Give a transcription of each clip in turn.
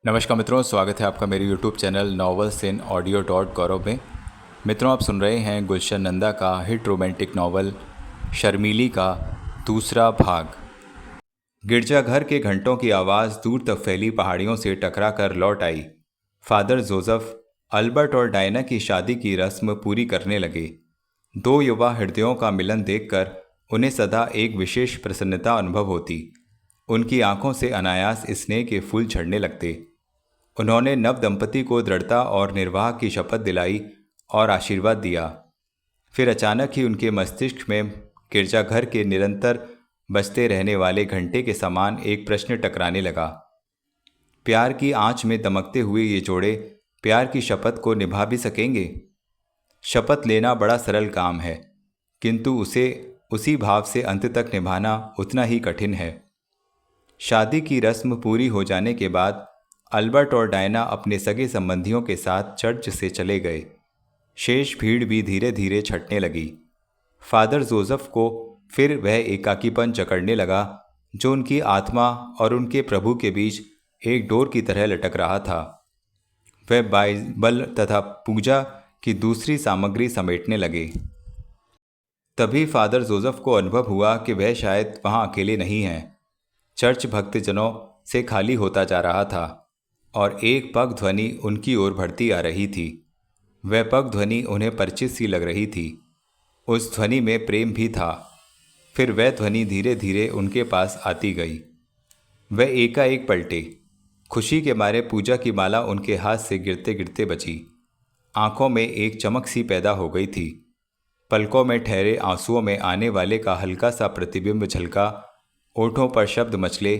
नमस्कार मित्रों, स्वागत है आपका मेरे YouTube channel novels in audio dot Gaurav में। मित्रों, आप सुन रहे हैं गुलशन नंदा का हिट रोमांटिक नॉवल शर्मीली का दूसरा भाग। गिरजाघर के घंटों की आवाज़ दूर तक फैली पहाड़ियों से टकरा कर लौट आई। फादर जोसेफ अल्बर्ट और डायना की शादी की रस्म पूरी करने लगे। दो युवा हृदयों का मिलन देखकर उन्हें सदा एक विशेष प्रसन्नता अनुभव होती। उनकी आंखों से अनायास स्नेह के फूल झड़ने लगते। उन्होंने नव दंपति को दृढ़ता और निर्वाह की शपथ दिलाई और आशीर्वाद दिया। फिर अचानक ही उनके मस्तिष्क में गिरजाघर के निरंतर बजते रहने वाले घंटे के समान एक प्रश्न टकराने लगा। प्यार की आंच में दमकते हुए ये जोड़े प्यार की शपथ को निभा भी सकेंगे? शपथ लेना बड़ा सरल काम है, किंतु उसे उसी भाव से अंत तक निभाना उतना ही कठिन है। शादी की रस्म पूरी हो जाने के बाद अल्बर्ट और डायना अपने सगे संबंधियों के साथ चर्च से चले गए। शेष भीड़ भी धीरे धीरे छटने लगी। फादर जोसेफ को फिर वह एकाकीपन जकड़ने लगा जो उनकी आत्मा और उनके प्रभु के बीच एक डोर की तरह लटक रहा था। वह बाइबल तथा पूजा की दूसरी सामग्री समेटने लगे। तभी फादर जोसेफ को अनुभव हुआ कि वह शायद वहाँ अकेले नहीं हैं। चर्च भक्तजनों से खाली होता जा रहा था और एक पग ध्वनि उनकी ओर बढ़ती आ रही थी। वह पग ध्वनि उन्हें परिचित सी लग रही थी। उस ध्वनि में प्रेम भी था। फिर वह ध्वनि धीरे धीरे उनके पास आती गई। वह एकाएक पलटे। खुशी के मारे पूजा की माला उनके हाथ से गिरते गिरते बची। आंखों में एक चमक सी पैदा हो गई थी। पलकों में ठहरे आंसुओं में आने वाले का हल्का सा प्रतिबिंब झलका। ओठों पर शब्द मचले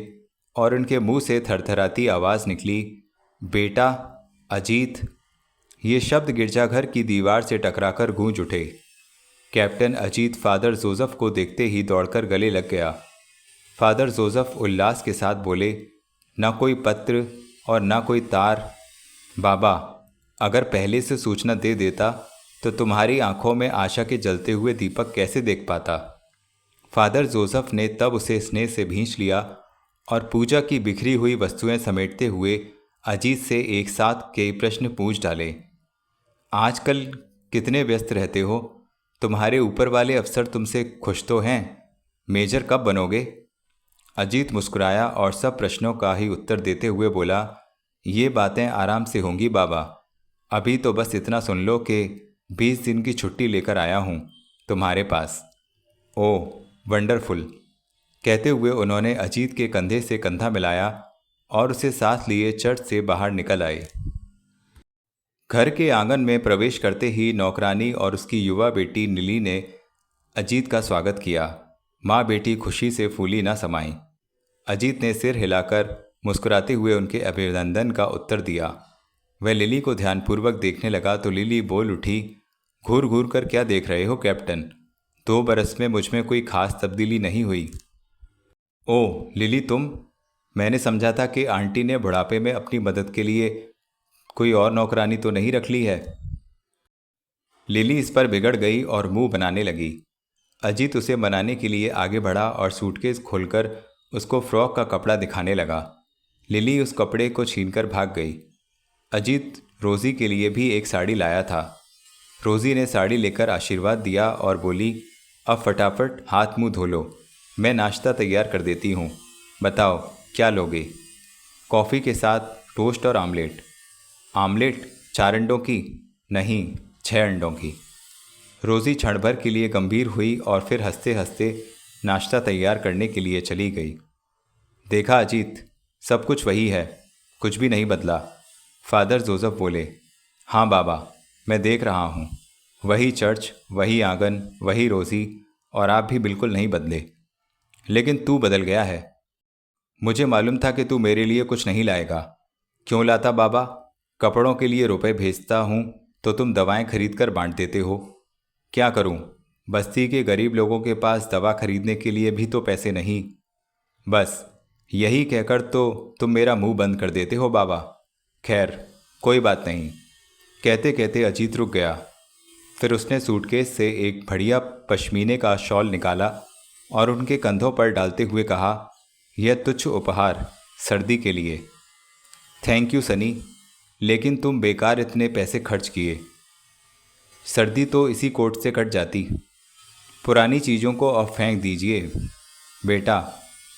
और उनके मुंह से थरथराती आवाज़ निकली, बेटा, अजीत। ये शब्द गिरजाघर की दीवार से टकराकर गूंज उठे। कैप्टन अजीत फादर जोसेफ को देखते ही दौड़कर गले लग गया। फादर जोसेफ उल्लास के साथ बोले, न कोई पत्र और न कोई तार। बाबा, अगर पहले से सूचना दे देता तो तुम्हारी आंखों में आशा के जलते हुए दीपक कैसे देख पाता। फादर जोसेफ ने तब उसे स्नेह से भींच लिया और पूजा की बिखरी हुई वस्तुएं समेटते हुए अजीत से एक साथ कई प्रश्न पूछ डाले। आजकल कितने व्यस्त रहते हो? तुम्हारे ऊपर वाले अफसर तुमसे खुश तो हैं? मेजर कब बनोगे? अजीत मुस्कुराया और सब प्रश्नों का ही उत्तर देते हुए बोला, ये बातें आराम से होंगी बाबा। अभी तो बस इतना सुन लो कि 20 दिन की छुट्टी लेकर आया हूँ तुम्हारे पास। ओह, वंडरफुल। कहते हुए उन्होंने अजीत के कंधे से कंधा मिलाया और उसे साथ लिए चर्च से बाहर निकल आए। घर के आंगन में प्रवेश करते ही नौकरानी और उसकी युवा बेटी नीली ने अजीत का स्वागत किया। माँ बेटी खुशी से फूली ना समाई। अजीत ने सिर हिलाकर मुस्कुराते हुए उनके अभिनंदन का उत्तर दिया। वह लिली को ध्यानपूर्वक देखने लगा तो लिली बोल उठी, घूर घूर कर क्या देख रहे हो कैप्टन? 2 बरस में मुझ में कोई खास तब्दीली नहीं हुई। ओह लिली, तुम? मैंने समझा था कि आंटी ने बुढ़ापे में अपनी मदद के लिए कोई और नौकरानी तो नहीं रख ली है। लिली इस पर बिगड़ गई और मुंह बनाने लगी। अजीत उसे मनाने के लिए आगे बढ़ा और सूटकेस खोलकर उसको फ्रॉक का कपड़ा दिखाने लगा। लिली उस कपड़े को छीनकर भाग गई। अजीत रोज़ी के लिए भी एक साड़ी लाया था। रोज़ी ने साड़ी लेकर आशीर्वाद दिया और बोली, अब फटाफट हाथ मुंह धो लो, मैं नाश्ता तैयार कर देती हूँ। बताओ क्या लोगे? कॉफ़ी के साथ टोस्ट और आमलेट। आमलेट 4 अंडों की? नहीं, 6 अंडों की। रोज़ी क्षण भर के लिए गंभीर हुई और फिर हंसते हंसते नाश्ता तैयार करने के लिए चली गई। देखा अजीत, सब कुछ वही है, कुछ भी नहीं बदला। फादर जोसेफ बोले, हाँ बाबा, मैं देख रहा हूँ। वही चर्च, वही आंगन, वही रोज़ी, और आप भी बिल्कुल नहीं बदले। लेकिन तू बदल गया है। मुझे मालूम था कि तू मेरे लिए कुछ नहीं लाएगा। क्यों लाता बाबा? कपड़ों के लिए रुपए भेजता हूँ तो तुम दवाएं खरीद कर बांट देते हो। क्या करूँ, बस्ती के गरीब लोगों के पास दवा खरीदने के लिए भी तो पैसे नहीं। बस यही कहकर तो तुम मेरा मुंह बंद कर देते हो बाबा। खैर, कोई बात नहीं। कहते कहते अजीत रुक गया। फिर उसने सूटकेस से एक बढ़िया पश्मीने का शॉल निकाला और उनके कंधों पर डालते हुए कहा, यह तुच्छ उपहार सर्दी के लिए। थैंक यू सनी, लेकिन तुम बेकार इतने पैसे खर्च किए। सर्दी तो इसी कोट से कट जाती। पुरानी चीज़ों को अब फेंक दीजिए। बेटा,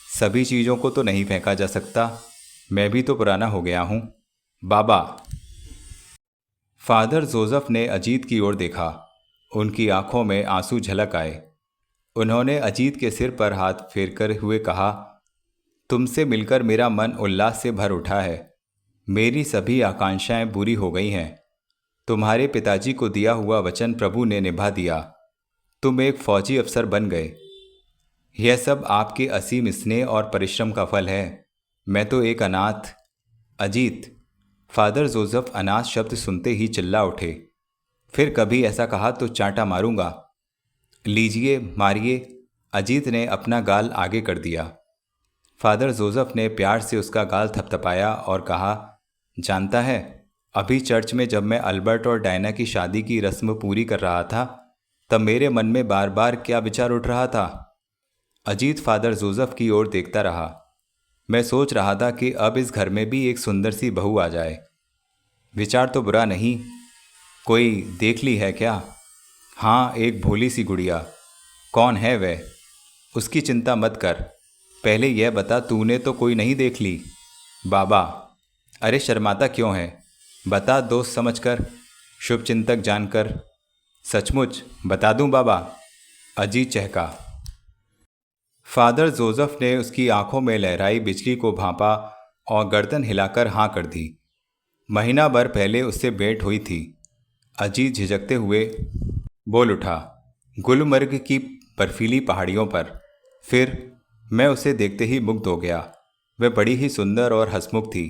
सभी चीज़ों को तो नहीं फेंका जा सकता। मैं भी तो पुराना हो गया हूँ। बाबा। फादर जोसेफ ने अजीत की ओर देखा। उनकी आंखों में आंसू झलक आए। उन्होंने अजीत के सिर पर हाथ फेरकर हुए कहा, तुमसे मिलकर मेरा मन उल्लास से भर उठा है। मेरी सभी आकांक्षाएं पूरी हो गई हैं। तुम्हारे पिताजी को दिया हुआ वचन प्रभु ने निभा दिया। तुम एक फौजी अफसर बन गए। यह सब आपके असीम स्नेह और परिश्रम का फल है। मैं तो एक अनाथ। अजीत। फादर जोसेफ अनाथ शब्द सुनते ही चिल्ला उठे। फिर कभी ऐसा कहा तो चांटा मारूंगा। लीजिए, मारिए। अजीत ने अपना गाल आगे कर दिया। फादर जोसेफ ने प्यार से उसका गाल थपथपाया और कहा, जानता है, अभी चर्च में जब मैं अल्बर्ट और डायना की शादी की रस्म पूरी कर रहा था, तब मेरे मन में बार बार क्या विचार उठ रहा था। अजीत फादर जोसेफ की ओर देखता रहा। मैं सोच रहा था कि अब इस घर में भी एक सुंदर सी बहू आ जाए। विचार तो बुरा नहीं। कोई देख ली है क्या? हाँ, एक भोली सी गुड़िया। कौन है वह? उसकी चिंता मत कर। पहले यह बता, तूने तो कोई नहीं देख ली? बाबा। अरे शर्माता क्यों है? बता, दोस्त समझकर, शुभचिंतक जानकर। सचमुच बता दूं बाबा? अजीत चहका। फादर जोसेफ ने उसकी आंखों में लहराई बिजली को भांपा और गर्दन हिलाकर हाँ कर दी। महीना भर पहले उससे भेंट हुई थी। अजीत झिझकते हुए बोल उठा, गुलमर्ग की बर्फीली पहाड़ियों पर। फिर मैं उसे देखते ही मुग्ध हो गया। वह बड़ी ही सुंदर और हंसमुख थी।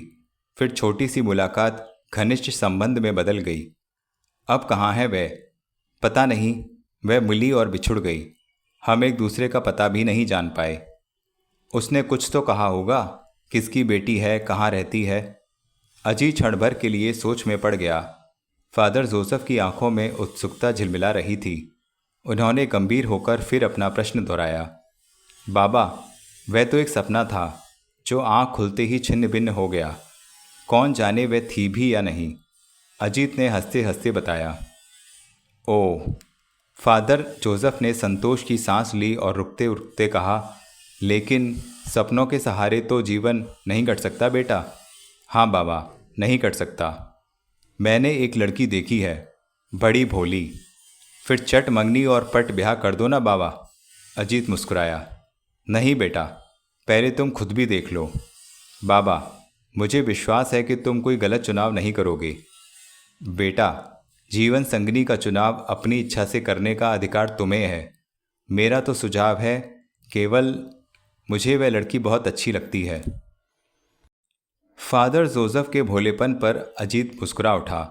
फिर छोटी सी मुलाकात घनिष्ठ संबंध में बदल गई। अब कहाँ है वह? पता नहीं। वह मिली और बिछुड़ गई। हम एक दूसरे का पता भी नहीं जान पाए। उसने कुछ तो कहा होगा। किसकी बेटी है, कहाँ रहती है? अजीत क्षण भर के लिए सोच में पड़ गया। फादर जोसेफ की आंखों में उत्सुकता झिलमिला रही थी। उन्होंने गंभीर होकर फिर अपना प्रश्न दोहराया, बाबा, वह तो एक सपना था जो आंख खुलते ही छिन्न भिन्न हो गया। कौन जाने वह थी भी या नहीं। अजीत ने हंसते हंसते बताया। ओह। फादर जोसेफ ने संतोष की सांस ली और रुकते रुकते कहा, लेकिन सपनों के सहारे तो जीवन नहीं कट सकता बेटा। हाँ बाबा, नहीं कट सकता। मैंने एक लड़की देखी है, बड़ी भोली। फिर चट मंगनी और पट ब्याह कर दो ना बाबा। अजीत मुस्कुराया। नहीं बेटा, पहले तुम खुद भी देख लो। बाबा, मुझे विश्वास है कि तुम कोई गलत चुनाव नहीं करोगे। बेटा, जीवन संगनी का चुनाव अपनी इच्छा से करने का अधिकार तुम्हें है। मेरा तो सुझाव है, केवल मुझे वह लड़की बहुत अच्छी लगती है। फादर जोसेफ के भोलेपन पर अजीत मुस्कुरा उठा।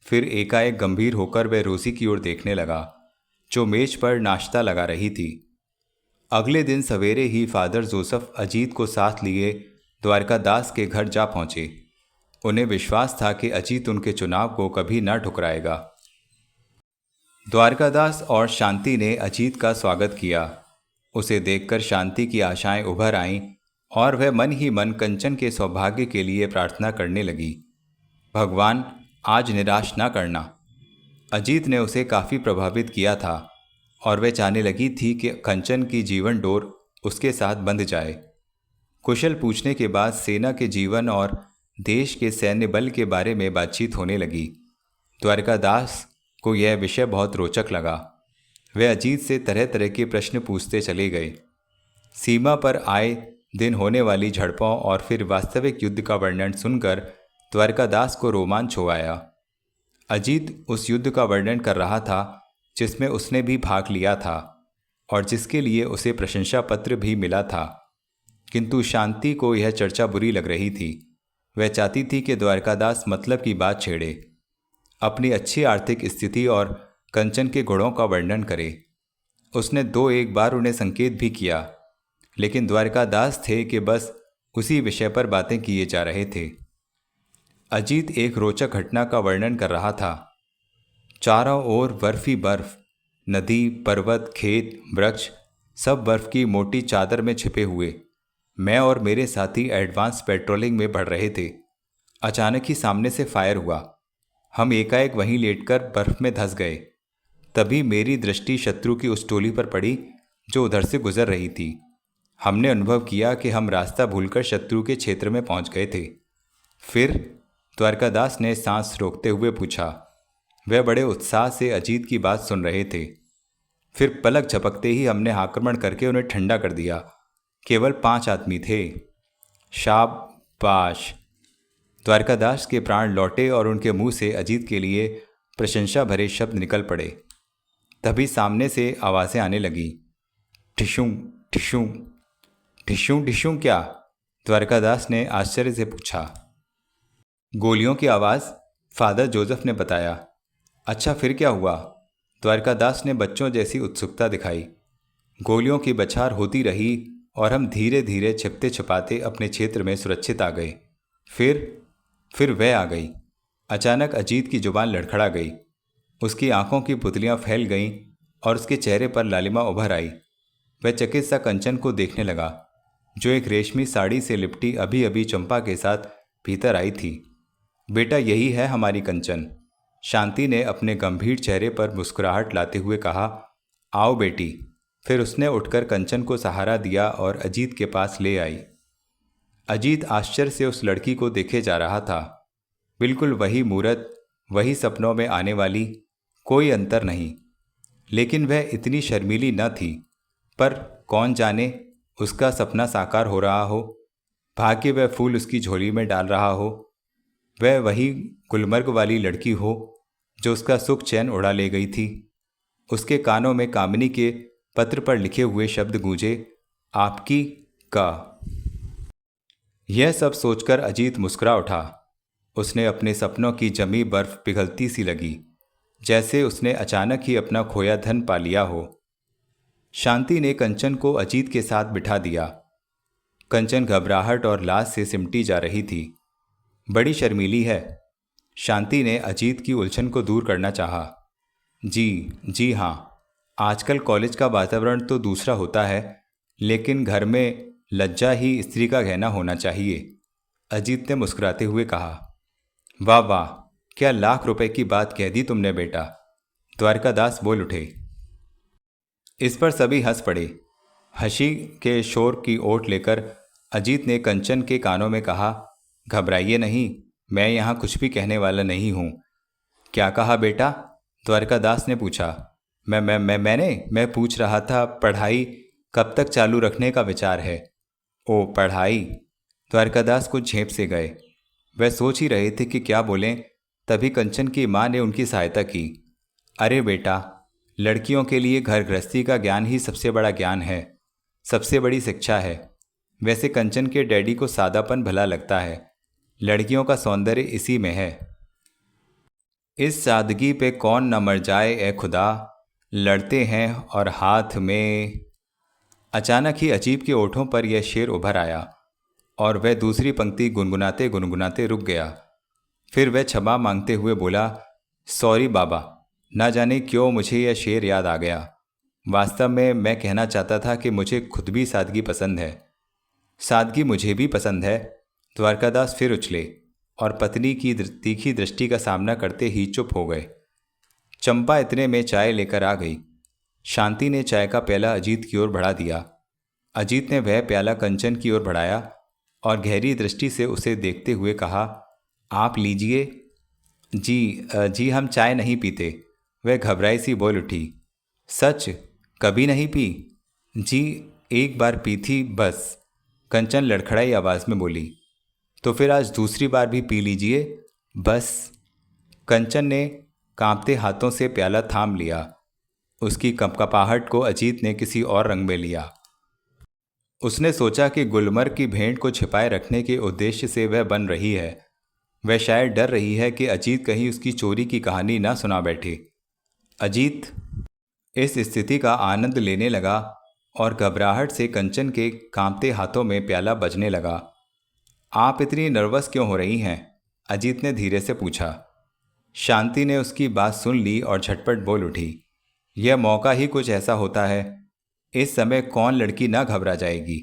फिर एकाएक गंभीर होकर वह रोसी की ओर देखने लगा, जो मेज पर नाश्ता लगा रही थी। अगले दिन सवेरे ही फादर जोसेफ अजीत को साथ लिए द्वारकादास के घर जा पहुंचे। उन्हें विश्वास था कि अजीत उनके चुनाव को कभी न ठुकराएगा। द्वारकादास और शांति ने अजीत का स्वागत किया। उसे देखकर शांति की आशाएं उभर आईं और वह मन ही मन कंचन के सौभाग्य के लिए प्रार्थना करने लगी। भगवान, आज निराश न करना। अजीत ने उसे काफ़ी प्रभावित किया था और वह चाहने लगी थी कि कंचन की जीवन डोर उसके साथ बंध जाए। कुशल पूछने के बाद सेना के जीवन और देश के सैन्य बल के बारे में बातचीत होने लगी। द्वारकादास को यह विषय बहुत रोचक लगा। वह अजीत से तरह तरह के प्रश्न पूछते चले गए। सीमा पर आए दिन होने वाली झड़पों और फिर वास्तविक युद्ध का वर्णन सुनकर द्वारकादास को रोमांच हो आया। अजीत उस युद्ध का वर्णन कर रहा था जिसमें उसने भी भाग लिया था और जिसके लिए उसे प्रशंसा पत्र भी मिला था। किंतु शांति को यह चर्चा बुरी लग रही थी। वह चाहती थी कि द्वारकादास मतलब की बात छेड़े, अपनी अच्छी आर्थिक स्थिति और कंचन के गुणों का वर्णन करे। उसने 2-1 बार उन्हें संकेत भी किया, लेकिन द्वारकादास थे कि बस उसी विषय पर बातें किए जा रहे थे। अजीत एक रोचक घटना का वर्णन कर रहा था। चारों ओर बर्फी बर्फ, नदी, पर्वत, खेत, वृक्ष, सब बर्फ की मोटी चादर में छिपे हुए। मैं और मेरे साथी एडवांस पेट्रोलिंग में बढ़ रहे थे। अचानक ही सामने से फायर हुआ। हम एकाएक वहीं लेटकर बर्फ में धंस गए। तभी मेरी दृष्टि शत्रु की उस टोली पर पड़ी जो उधर से गुजर रही थी। हमने अनुभव किया कि हम रास्ता भूलकर शत्रु के क्षेत्र में पहुंच गए थे। फिर द्वारकादास ने सांस रोकते हुए पूछा। वह बड़े उत्साह से अजीत की बात सुन रहे थे। फिर पलक झपकते ही हमने आक्रमण करके उन्हें ठंडा कर दिया। केवल 5 आदमी थे। शाबाश! द्वारकादास के प्राण लौटे और उनके मुंह से अजीत के लिए प्रशंसा भरे शब्द निकल पड़े। तभी सामने से आवाज़ें आने लगीं। ठिशुं ठिशुं ठिशुं ठिशुं क्या? द्वारकादास ने आश्चर्य से पूछा। गोलियों की आवाज़, फादर जोसेफ ने बताया। अच्छा, फिर क्या हुआ? द्वारकादास ने बच्चों जैसी उत्सुकता दिखाई। गोलियों की बछार होती रही और हम धीरे धीरे छिपते छिपाते अपने क्षेत्र में सुरक्षित आ गए। फिर वह आ गई। अचानक अजीत की जुबान लड़खड़ा गई। उसकी आंखों की पुतलियां फैल गईं और उसके चेहरे पर लालिमा उभर आई। वह चकित सा कंचन को देखने लगा, जो एक रेशमी साड़ी से लिपटी अभी अभी चंपा के साथ भीतर आई थी। बेटा, यही है हमारी कंचन। शांति ने अपने गंभीर चेहरे पर मुस्कुराहट लाते हुए कहा। आओ बेटी। फिर उसने उठकर कंचन को सहारा दिया और अजीत के पास ले आई। अजीत आश्चर्य से उस लड़की को देखे जा रहा था। बिल्कुल वही मूरत, वही सपनों में आने वाली, कोई अंतर नहीं। लेकिन वह इतनी शर्मीली न थी। पर कौन जाने उसका सपना साकार हो रहा हो, भाग्य वह फूल उसकी झोली में डाल रहा हो, वह वही गुलमर्ग वाली लड़की हो जो उसका सुख चैन उड़ा ले गई थी। उसके कानों में कामिनी के पत्र पर लिखे हुए शब्द गूंजे, आपकी का। यह सब सोचकर अजीत मुस्कुरा उठा। उसने अपने सपनों की जमी बर्फ पिघलती सी लगी, जैसे उसने अचानक ही अपना खोया धन पा लिया हो। शांति ने कंचन को अजीत के साथ बिठा दिया। कंचन घबराहट और लाज से सिमटी जा रही थी। बड़ी शर्मीली है। शांति ने अजीत की उलझन को दूर करना चाहा। जी हाँ, आजकल कॉलेज का वातावरण तो दूसरा होता है, लेकिन घर में लज्जा ही स्त्री का गहना होना चाहिए, अजीत ने मुस्कुराते हुए कहा। वाह वाह, क्या लाख रुपए की बात कह दी तुमने बेटा, द्वारकादास बोल उठे। इस पर सभी हंस पड़े। हंसी के शोर की ओट लेकर अजीत ने कंचन के कानों में कहा, घबराइए नहीं, मैं यहाँ कुछ भी कहने वाला नहीं हूँ। क्या कहा बेटा? द्वारकादास ने पूछा। मैं पूछ रहा था, पढ़ाई कब तक चालू रखने का विचार है? ओ पढ़ाई। द्वारकादास कुछ झेप से गए। वह सोच ही रहे थे कि क्या बोलें, तभी कंचन की माँ ने उनकी सहायता की। अरे बेटा, लड़कियों के लिए घर गृहस्थी का ज्ञान ही सबसे बड़ा ज्ञान है, सबसे बड़ी शिक्षा है। वैसे कंचन के डैडी को सादापन भला लगता है, लड़कियों का सौंदर्य इसी में है। इस सादगी पे कौन न मर जाए ए खुदा, लड़ते हैं और हाथ में। अचानक ही अजीब के ओठों पर यह शेर उभर आया और वह दूसरी पंक्ति गुनगुनाते गुनगुनाते रुक गया। फिर वह क्षमा मांगते हुए बोला, सॉरी बाबा, ना जाने क्यों मुझे यह शेर याद आ गया। वास्तव में मैं कहना चाहता था कि मुझे खुद भी सादगी पसंद है। सादगी मुझे भी पसंद है। द्वारकादास फिर उछले और पत्नी की तीखी दृष्टि का सामना करते ही चुप हो गए। चंपा इतने में चाय लेकर आ गई। शांति ने चाय का प्याला अजीत की ओर बढ़ा दिया। अजीत ने वह प्याला कंचन की ओर बढ़ाया और गहरी दृष्टि से उसे देखते हुए कहा, आप लीजिए। जी हम चाय नहीं पीते, वह घबराई सी बोल उठी। सच? कभी नहीं पी? जी, एक बार पी थी बस, कंचन लड़खड़ाई आवाज़ में बोली। तो फिर आज दूसरी बार भी पी लीजिए बस। कंचन ने कांपते हाथों से प्याला थाम लिया। उसकी कपकपाहट को अजीत ने किसी और रंग में लिया। उसने सोचा कि गुलमर्ग की भेंट को छिपाए रखने के उद्देश्य से वह बन रही है। वह शायद डर रही है कि अजीत कहीं उसकी चोरी की कहानी ना सुना बैठे। अजीत इस स्थिति का आनंद लेने लगा और घबराहट से कंचन के कांपते हाथों में प्याला बजने लगा। आप इतनी नर्वस क्यों हो रही हैं? अजीत ने धीरे से पूछा। शांति ने उसकी बात सुन ली और झटपट बोल उठी। यह मौका ही कुछ ऐसा होता है, इस समय कौन लड़की ना घबरा जाएगी।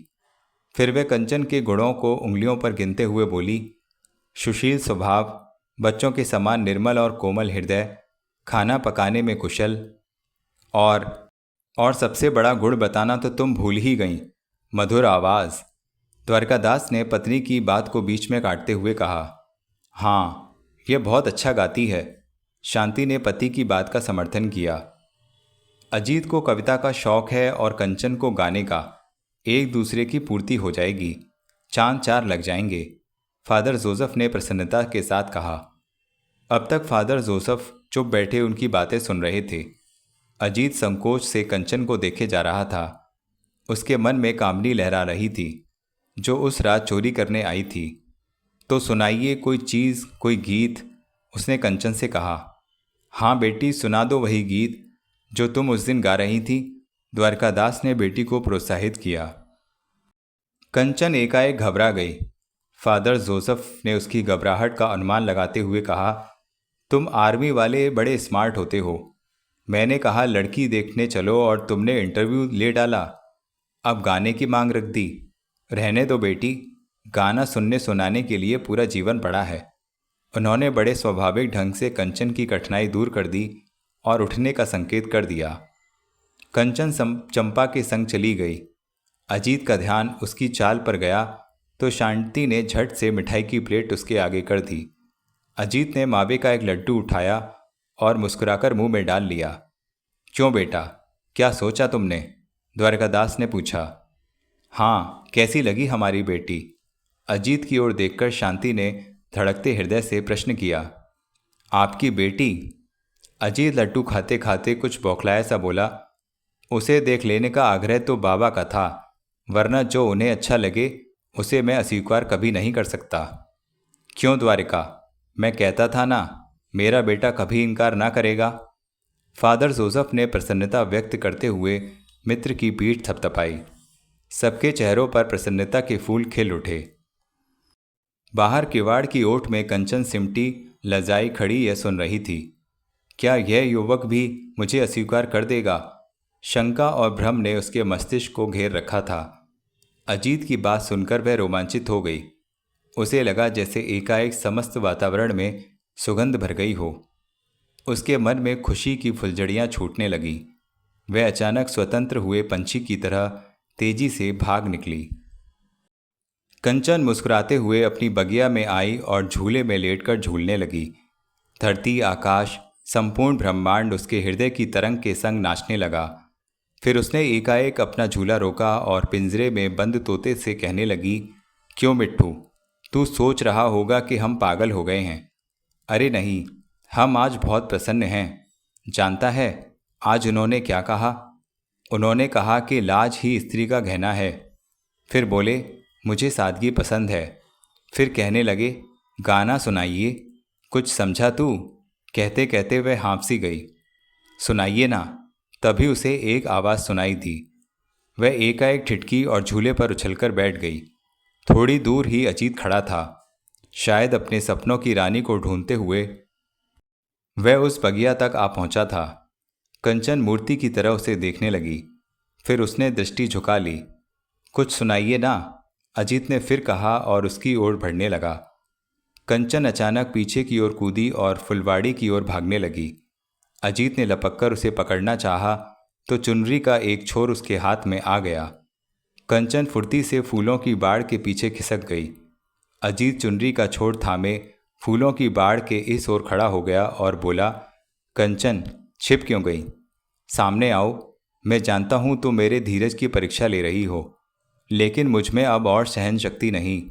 फिर वह कंचन के गुणों को उंगलियों पर गिनते हुए बोली, सुशील स्वभाव, बच्चों के समान निर्मल और कोमल हृदय, खाना पकाने में कुशल, और और सबसे बड़ा गुण बताना तो तुम भूल ही गईं, मधुर आवाज़। द्वारकादास ने पत्नी की बात को बीच में काटते हुए कहा। हाँ, यह बहुत अच्छा गाती है। शांति ने पति की बात का समर्थन किया। अजीत को कविता का शौक है और कंचन को गाने का। एक दूसरे की पूर्ति हो जाएगी, चांद चार लग जाएंगे, फादर जोसेफ ने प्रसन्नता के साथ कहा। अब तक फादर जोसेफ चुप बैठे उनकी बातें सुन रहे थे। अजीत संकोच से कंचन को देखे जा रहा था। उसके मन में कामनी लहरा रही थी, जो उस रात चोरी करने आई थी। तो सुनाइए कोई चीज़, कोई गीत, उसने कंचन से कहा। हाँ बेटी, सुना दो वही गीत जो तुम उस दिन गा रही थी, द्वारकादास ने बेटी को प्रोत्साहित किया। कंचन एकाएक घबरा गई। फादर जोसेफ ने उसकी घबराहट का अनुमान लगाते हुए कहा, तुम आर्मी वाले बड़े स्मार्ट होते हो। मैंने कहा लड़की देखने चलो और तुमने इंटरव्यू ले डाला। अब गाने की मांग रख दी। रहने दो बेटी, गाना सुनने सुनाने के लिए पूरा जीवन पड़ा है। उन्होंने बड़े स्वाभाविक ढंग से कंचन की कठिनाई दूर कर दी और उठने का संकेत कर दिया। कंचन चंपा के संग चली गई। अजीत का ध्यान उसकी चाल पर गया तो शांति ने झट से मिठाई की प्लेट उसके आगे कर दी। अजीत ने मावे का एक लड्डू उठाया और मुस्कुराकर मुंह में डाल लिया। क्यों बेटा, क्या सोचा तुमने? द्वारकादास ने पूछा। हाँ, कैसी लगी हमारी बेटी? अजीत की ओर देखकर शांति ने धड़कते हृदय से प्रश्न किया। आपकी बेटी? अजीत लड्डू खाते खाते कुछ बौखलाया सा बोला। उसे देख लेने का आग्रह तो बाबा का था, वरना जो उन्हें अच्छा लगे उसे मैं अस्वीकार कभी नहीं कर सकता। क्यों द्वारिका, मैं कहता था ना, मेरा बेटा कभी इनकार ना करेगा। फादर जोसेफ ने प्रसन्नता व्यक्त करते हुए मित्र की पीठ थपथपाई। सबके चेहरों पर प्रसन्नता के फूल खिल उठे। बाहर किवाड़ की ओट में कंचन सिमटी लजाई खड़ी यह सुन रही थी। क्या यह युवक भी मुझे अस्वीकार कर देगा? शंका और भ्रम ने उसके मस्तिष्क को घेर रखा था। अजीत की बात सुनकर वह रोमांचित हो गई। उसे लगा जैसे एकाएक समस्त वातावरण में सुगंध भर गई हो। उसके मन में खुशी की फुलझड़ियाँ छूटने लगीं। वह अचानक स्वतंत्र हुए पंछी की तरह तेजी से भाग निकली। कंचन मुस्कुराते हुए अपनी बगिया में आई और झूले में लेटकर झूलने लगी। धरती, आकाश, संपूर्ण ब्रह्मांड उसके हृदय की तरंग के संग नाचने लगा। फिर उसने एकाएक अपना झूला रोका और पिंजरे में बंद तोते से कहने लगी, क्यों मिट्ठू, तू सोच रहा होगा कि हम पागल हो गए हैं। अरे नहीं, हम आज बहुत प्रसन्न हैं। जानता है आज उन्होंने क्या कहा? उन्होंने कहा कि लाज ही स्त्री का गहना है। फिर बोले, मुझे सादगी पसंद है। फिर कहने लगे, गाना सुनाइए, कुछ समझा तू? कहते कहते वह हाँफ-सी गई। सुनाइए ना। तभी उसे एक आवाज़ सुनाई दी। वह एकाएक ठिठकी और झूले पर उछलकर बैठ गई। थोड़ी दूर ही अजीत खड़ा था, शायद अपने सपनों की रानी को ढूंढते हुए। वह उस बगिया तक आ पहुंचा था। कंचन मूर्ति की तरह उसे देखने लगी। फिर उसने दृष्टि झुका ली। कुछ सुनाइए ना, अजीत ने फिर कहा और उसकी ओर बढ़ने लगा। कंचन अचानक पीछे की ओर कूदी और फुलवाड़ी की ओर भागने लगी। अजीत ने लपककर उसे पकड़ना चाहा तो चुनरी का एक छोर उसके हाथ में आ गया। कंचन फुर्ती से फूलों की बाड़ के पीछे खिसक गई। अजीत चुनरी का छोर थामे फूलों की बाड़ के इस ओर खड़ा हो गया और बोला, कंचन, छिप क्यों गई? सामने आओ। मैं जानता हूँ तुम मेरे धीरज की परीक्षा ले रही हो, लेकिन मुझ में अब और सहन शक्ति नहीं।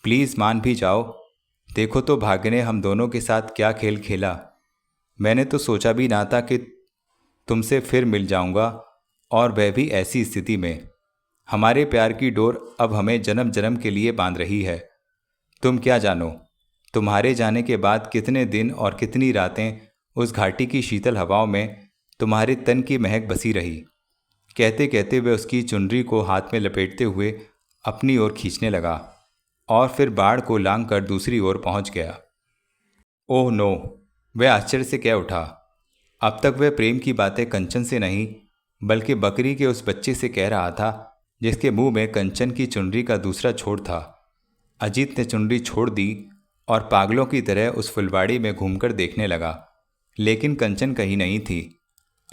प्लीज़ मान भी जाओ। देखो तो भाग्य ने हम दोनों के साथ क्या खेल खेला। मैंने तो सोचा भी ना था कि तुमसे फिर मिल जाऊंगा, और वह भी ऐसी स्थिति में। हमारे प्यार की डोर अब हमें जन्म जन्म के लिए बांध रही है। तुम क्या जानो, तुम्हारे जाने के बाद कितने दिन और कितनी रातें उस घाटी की शीतल हवाओं में तुम्हारे तन की महक बसी रही। कहते कहते वह उसकी चुनरी को हाथ में लपेटते हुए अपनी ओर खींचने लगा और फिर बाड़ को लांघ कर दूसरी ओर पहुंच गया। ओह नो, वह आश्चर्य से कह उठा। अब तक वह प्रेम की बातें कंचन से नहीं बल्कि बकरी के उस बच्चे से कह रहा था जिसके मुंह में कंचन की चुनरी का दूसरा छोर था। अजीत ने चुनरी छोड़ दी और पागलों की तरह उस फुलवाड़ी में घूमकर देखने लगा, लेकिन कंचन कहीं नहीं थी।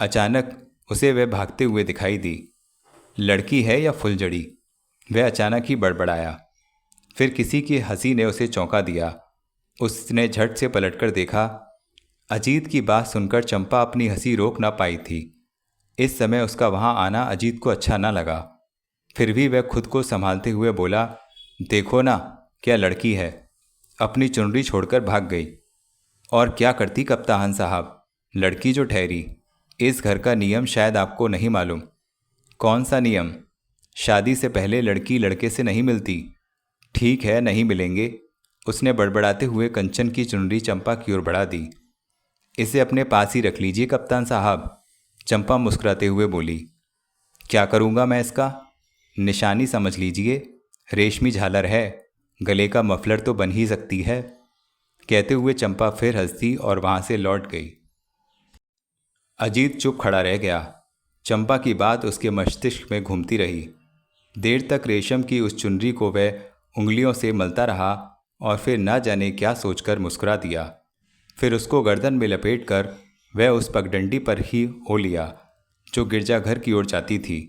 अचानक उसे वह भागते हुए दिखाई दी। लड़की है या फुलझड़ी, वह अचानक ही बड़बड़ाया। फिर किसी की हंसी ने उसे चौंका दिया। उसने झट से पलटकर देखा। अजीत की बात सुनकर चंपा अपनी हंसी रोक ना पाई थी। इस समय उसका वहां आना अजीत को अच्छा ना लगा। फिर भी वह खुद को संभालते हुए बोला, देखो ना, क्या लड़की है। अपनी चुनरी छोड़कर भाग गई। और क्या करती कप्तान साहब, लड़की जो ठहरी। इस घर का नियम शायद आपको नहीं मालूम। कौन सा नियम? शादी से पहले लड़की लड़के से नहीं मिलती। ठीक है, नहीं मिलेंगे। उसने बड़बड़ाते हुए कंचन की चुनरी चंपा की ओर बढ़ा दी। इसे अपने पास ही रख लीजिए कप्तान साहब, चंपा मुस्कुराते हुए बोली। क्या करूँगा मैं इसका? निशानी समझ लीजिए, रेशमी झालर है, गले का मफलर तो बन ही सकती है। कहते हुए चंपा फिर हंसी और वहां से लौट गई। अजीत चुप खड़ा रह गया। चंपा की बात उसके मस्तिष्क में घूमती रही। देर तक रेशम की उस चुनरी को वह उंगलियों से मलता रहा और फिर न जाने क्या सोचकर मुस्कुरा दिया। फिर उसको गर्दन में लपेटकर वह उस पगडंडी पर ही हो लिया जो गिरजाघर की ओर जाती थी।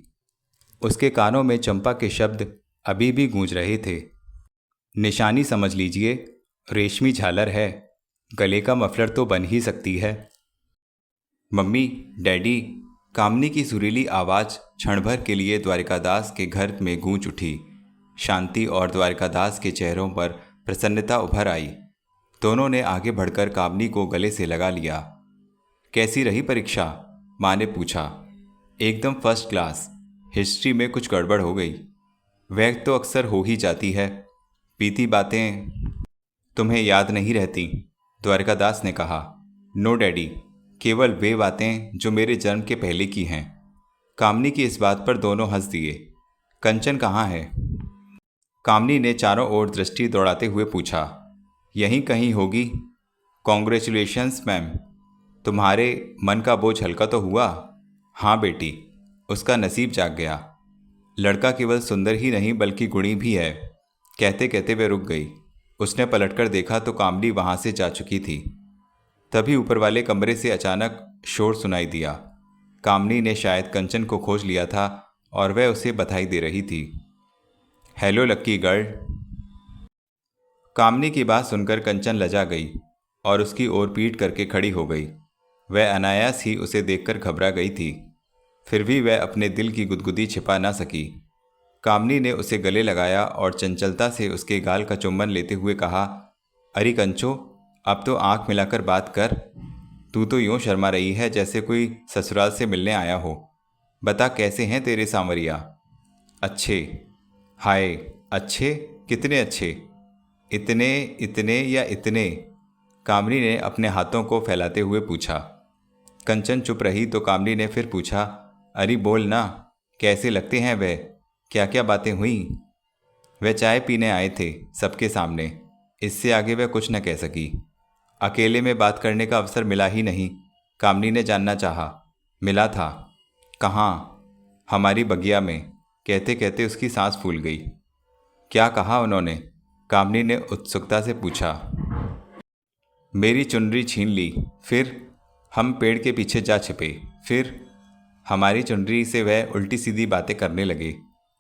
उसके कानों में चंपा के शब्द अभी भी गूंज रहे थे। निशानी समझ लीजिए, रेशमी झालर है, गले का मफलर तो बन ही सकती है। मम्मी, डैडी, कामनी की सुरीली आवाज़ क्षण भर के लिए द्वारिकादास के घर में गूंज उठी। शांति और द्वारिकादास के चेहरों पर प्रसन्नता उभर आई। दोनों ने आगे बढ़कर कामनी को गले से लगा लिया। कैसी रही परीक्षा? माँ ने पूछा। एकदम फर्स्ट क्लास। हिस्ट्री में कुछ गड़बड़ हो गई। वह तो अक्सर हो ही जाती है। बीती बातें तुम्हें याद नहीं रहती, द्वारिकादास ने कहा। नो डैडी, केवल वे बातें जो मेरे जन्म के पहले की हैं। कामनी की इस बात पर दोनों हंस दिए। कंचन कहाँ है? कामनी ने चारों ओर दृष्टि दौड़ाते हुए पूछा। यहीं कहीं होगी। कॉन्ग्रेचुलेशंस मैम, तुम्हारे मन का बोझ हल्का तो हुआ? हाँ बेटी, उसका नसीब जाग गया। लड़का केवल सुंदर ही नहीं बल्कि गुणी भी है। कहते कहते वे रुक गई। उसने पलटकर देखा तो कामनी वहां से जा चुकी थी। तभी ऊपर वाले कमरे से अचानक शोर सुनाई दिया। कामनी ने शायद कंचन को खोज लिया था और वह उसे बधाई दे रही थी। हेलो लक्की गर्ल। कामनी की बात सुनकर कंचन लजा गई और उसकी ओर पीठ करके खड़ी हो गई। वह अनायास ही उसे देखकर घबरा गई थी। फिर भी वह अपने दिल की गुदगुदी छिपा ना सकी। कामनी ने उसे गले लगाया और चंचलता से उसके गाल का चुम्बन लेते हुए कहा, अरे कंचो, अब तो आंख मिलाकर बात कर। तू तो यूं शर्मा रही है जैसे कोई ससुराल से मिलने आया हो। बता, कैसे हैं तेरे सांवरिया? अच्छे। हाय, अच्छे? कितने अच्छे? इतने, इतने या इतने? कामनी ने अपने हाथों को फैलाते हुए पूछा। कंचन चुप रही तो कामनी ने फिर पूछा, अरे बोल ना, कैसे लगते हैं वे? क्या क्या बातें हुई? वह चाय पीने आए थे सबके सामने। इससे आगे वह कुछ न कह सकी। अकेले में बात करने का अवसर मिला ही नहीं। कामनी ने जानना चाहा। मिला था। कहाँ? हमारी बगिया में। कहते कहते उसकी सांस फूल गई। क्या कहा उन्होंने? कामनी ने उत्सुकता से पूछा। मेरी चुनरी छीन ली। फिर हम पेड़ के पीछे जा छिपे। फिर हमारी चुनरी से वह उल्टी सीधी बातें करने लगे।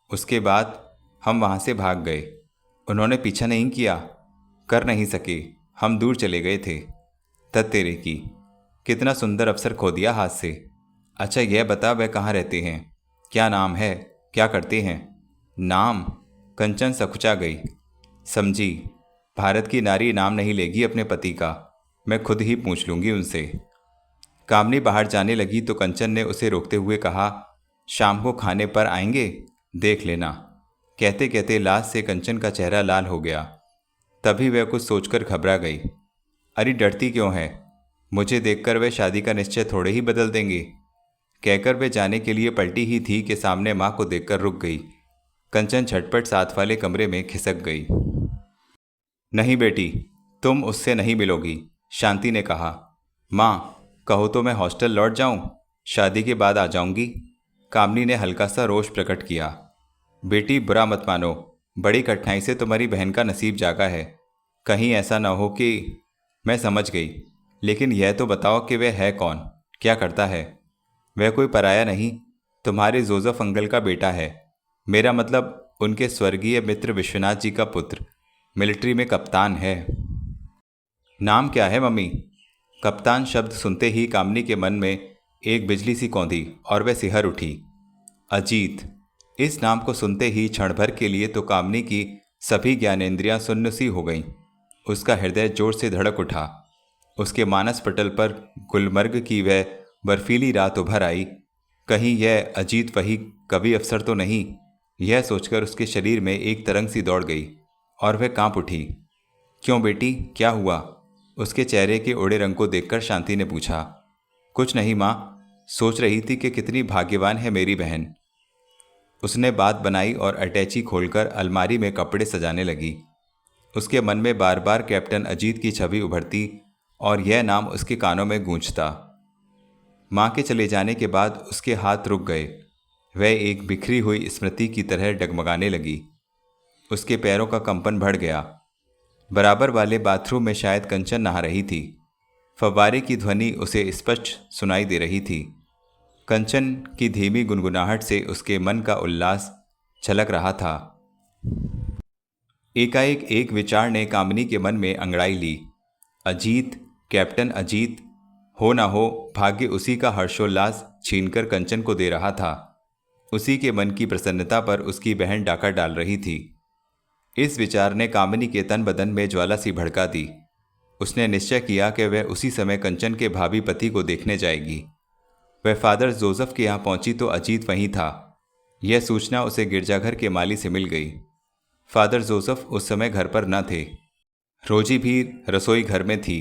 उसके बाद हम वहाँ से भाग गए। उन्होंने पीछा नहीं किया। कर नहीं सके। हम दूर चले गए थे। तद तेरे की। कितना सुंदर अवसर खो दिया हाथ से। अच्छा यह बता, वह कहाँ रहते हैं? क्या नाम है? क्या करते हैं? नाम? कंचन सकुचा गई। समझी, भारत की नारी नाम नहीं लेगी अपने पति का। मैं खुद ही पूछ लूँगी उनसे। कामनी बाहर जाने लगी तो कंचन ने उसे रोकते हुए कहा, शाम को खाने पर आएंगे, देख लेना। कहते कहते लाज से कंचन का चेहरा लाल हो गया। तभी वह कुछ सोचकर घबरा गई। अरे डरती क्यों है? मुझे देखकर वे शादी का निश्चय थोड़े ही बदल देंगे। कहकर वे जाने के लिए पलटी ही थी कि सामने माँ को देखकर रुक गई। कंचन झटपट साथ वाले कमरे में खिसक गई। नहीं बेटी, तुम उससे नहीं मिलोगी, शांति ने कहा। माँ, कहो तो मैं हॉस्टल लौट जाऊं? शादी के बाद आ जाऊंगी। कामनी ने हल्का सा रोष प्रकट किया। बेटी बुरा मत मानो, बड़ी कठिनाई से तुम्हारी बहन का नसीब जागा है। कहीं ऐसा ना हो कि। मैं समझ गई, लेकिन यह तो बताओ कि वह है कौन, क्या करता है? वह कोई पराया नहीं, तुम्हारे जोसेफ अंकल का बेटा है। मेरा मतलब उनके स्वर्गीय मित्र विश्वनाथ जी का पुत्र, मिलिट्री में कप्तान है। नाम क्या है मम्मी? कप्तान शब्द सुनते ही कामिनी के मन में एक बिजली सी कौंधी और वह सिहर उठी। अजीत। इस नाम को सुनते ही क्षण भर के लिए तो कामिनी की सभी ज्ञानेंद्रियां सुन्न सी हो गईं। उसका हृदय जोर से धड़क उठा। उसके मानस पटल पर गुलमर्ग की वह बर्फीली रात उभर आई। कहीं यह अजीत वही कवि अफसर तो नहीं? यह सोचकर उसके शरीर में एक तरंग सी दौड़ गई और वह कांप उठी। क्यों बेटी, क्या हुआ? उसके चेहरे के उड़े रंग को देखकर शांति ने पूछा। कुछ नहीं माँ, सोच रही थी कि कितनी भाग्यवान है मेरी बहन। उसने बात बनाई और अटैची खोलकर अलमारी में कपड़े सजाने लगी। उसके मन में बार बार कैप्टन अजीत की छवि उभरती और यह नाम उसके कानों में गूंजता। माँ के चले जाने के बाद उसके हाथ रुक गए। वह एक बिखरी हुई स्मृति की तरह डगमगाने लगी। उसके पैरों का कंपन बढ़ गया। बराबर वाले बाथरूम में शायद कंचन नहा रही थी। फव्वारे की ध्वनि उसे स्पष्ट सुनाई दे रही थी। कंचन की धीमी गुनगुनाहट से उसके मन का उल्लास झलक रहा था। एकाएक एक विचार ने कामिनी के मन में अंगड़ाई ली। अजीत, कैप्टन अजीत, हो ना हो भाग्य उसी का हर्षोल्लास छीनकर कंचन को दे रहा था। उसी के मन की प्रसन्नता पर उसकी बहन डाका डाल रही थी। इस विचार ने कामिनी के तन बदन में ज्वाला सी भड़का दी। उसने निश्चय किया कि वह उसी समय कंचन के भावी पति को देखने जाएगी। वह फादर जोसेफ के यहाँ पहुंची तो अजीत वहीं था। यह सूचना उसे गिरजाघर के माली से मिल गई। फादर जोसेफ उस समय घर पर न थे। रोजी भी रसोई घर में थी।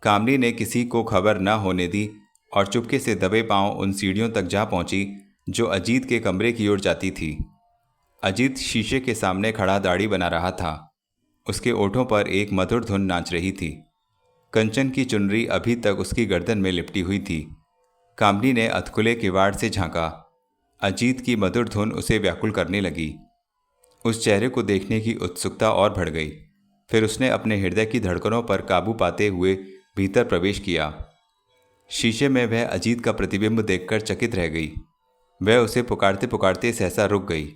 कामिनी ने किसी को खबर न होने दी और चुपके से दबे पांव उन सीढ़ियों तक जा पहुंची जो अजीत के कमरे की ओर जाती थी। अजीत शीशे के सामने खड़ा दाढ़ी बना रहा था। उसके ओठों पर एक मधुर धुन नाच रही थी। कंचन की चुनरी अभी तक उसकी गर्दन में लिपटी हुई थी। कामिनी ने अधखुले किवाड़ से झांका। अजीत की मधुर धुन उसे व्याकुल करने लगी। उस चेहरे को देखने की उत्सुकता और बढ़ गई। फिर उसने अपने हृदय की धड़कनों पर काबू पाते हुए भीतर प्रवेश किया। शीशे में वह अजीत का प्रतिबिंब देखकर चकित रह गई। वह उसे पुकारते पुकारते सहसा रुक गई।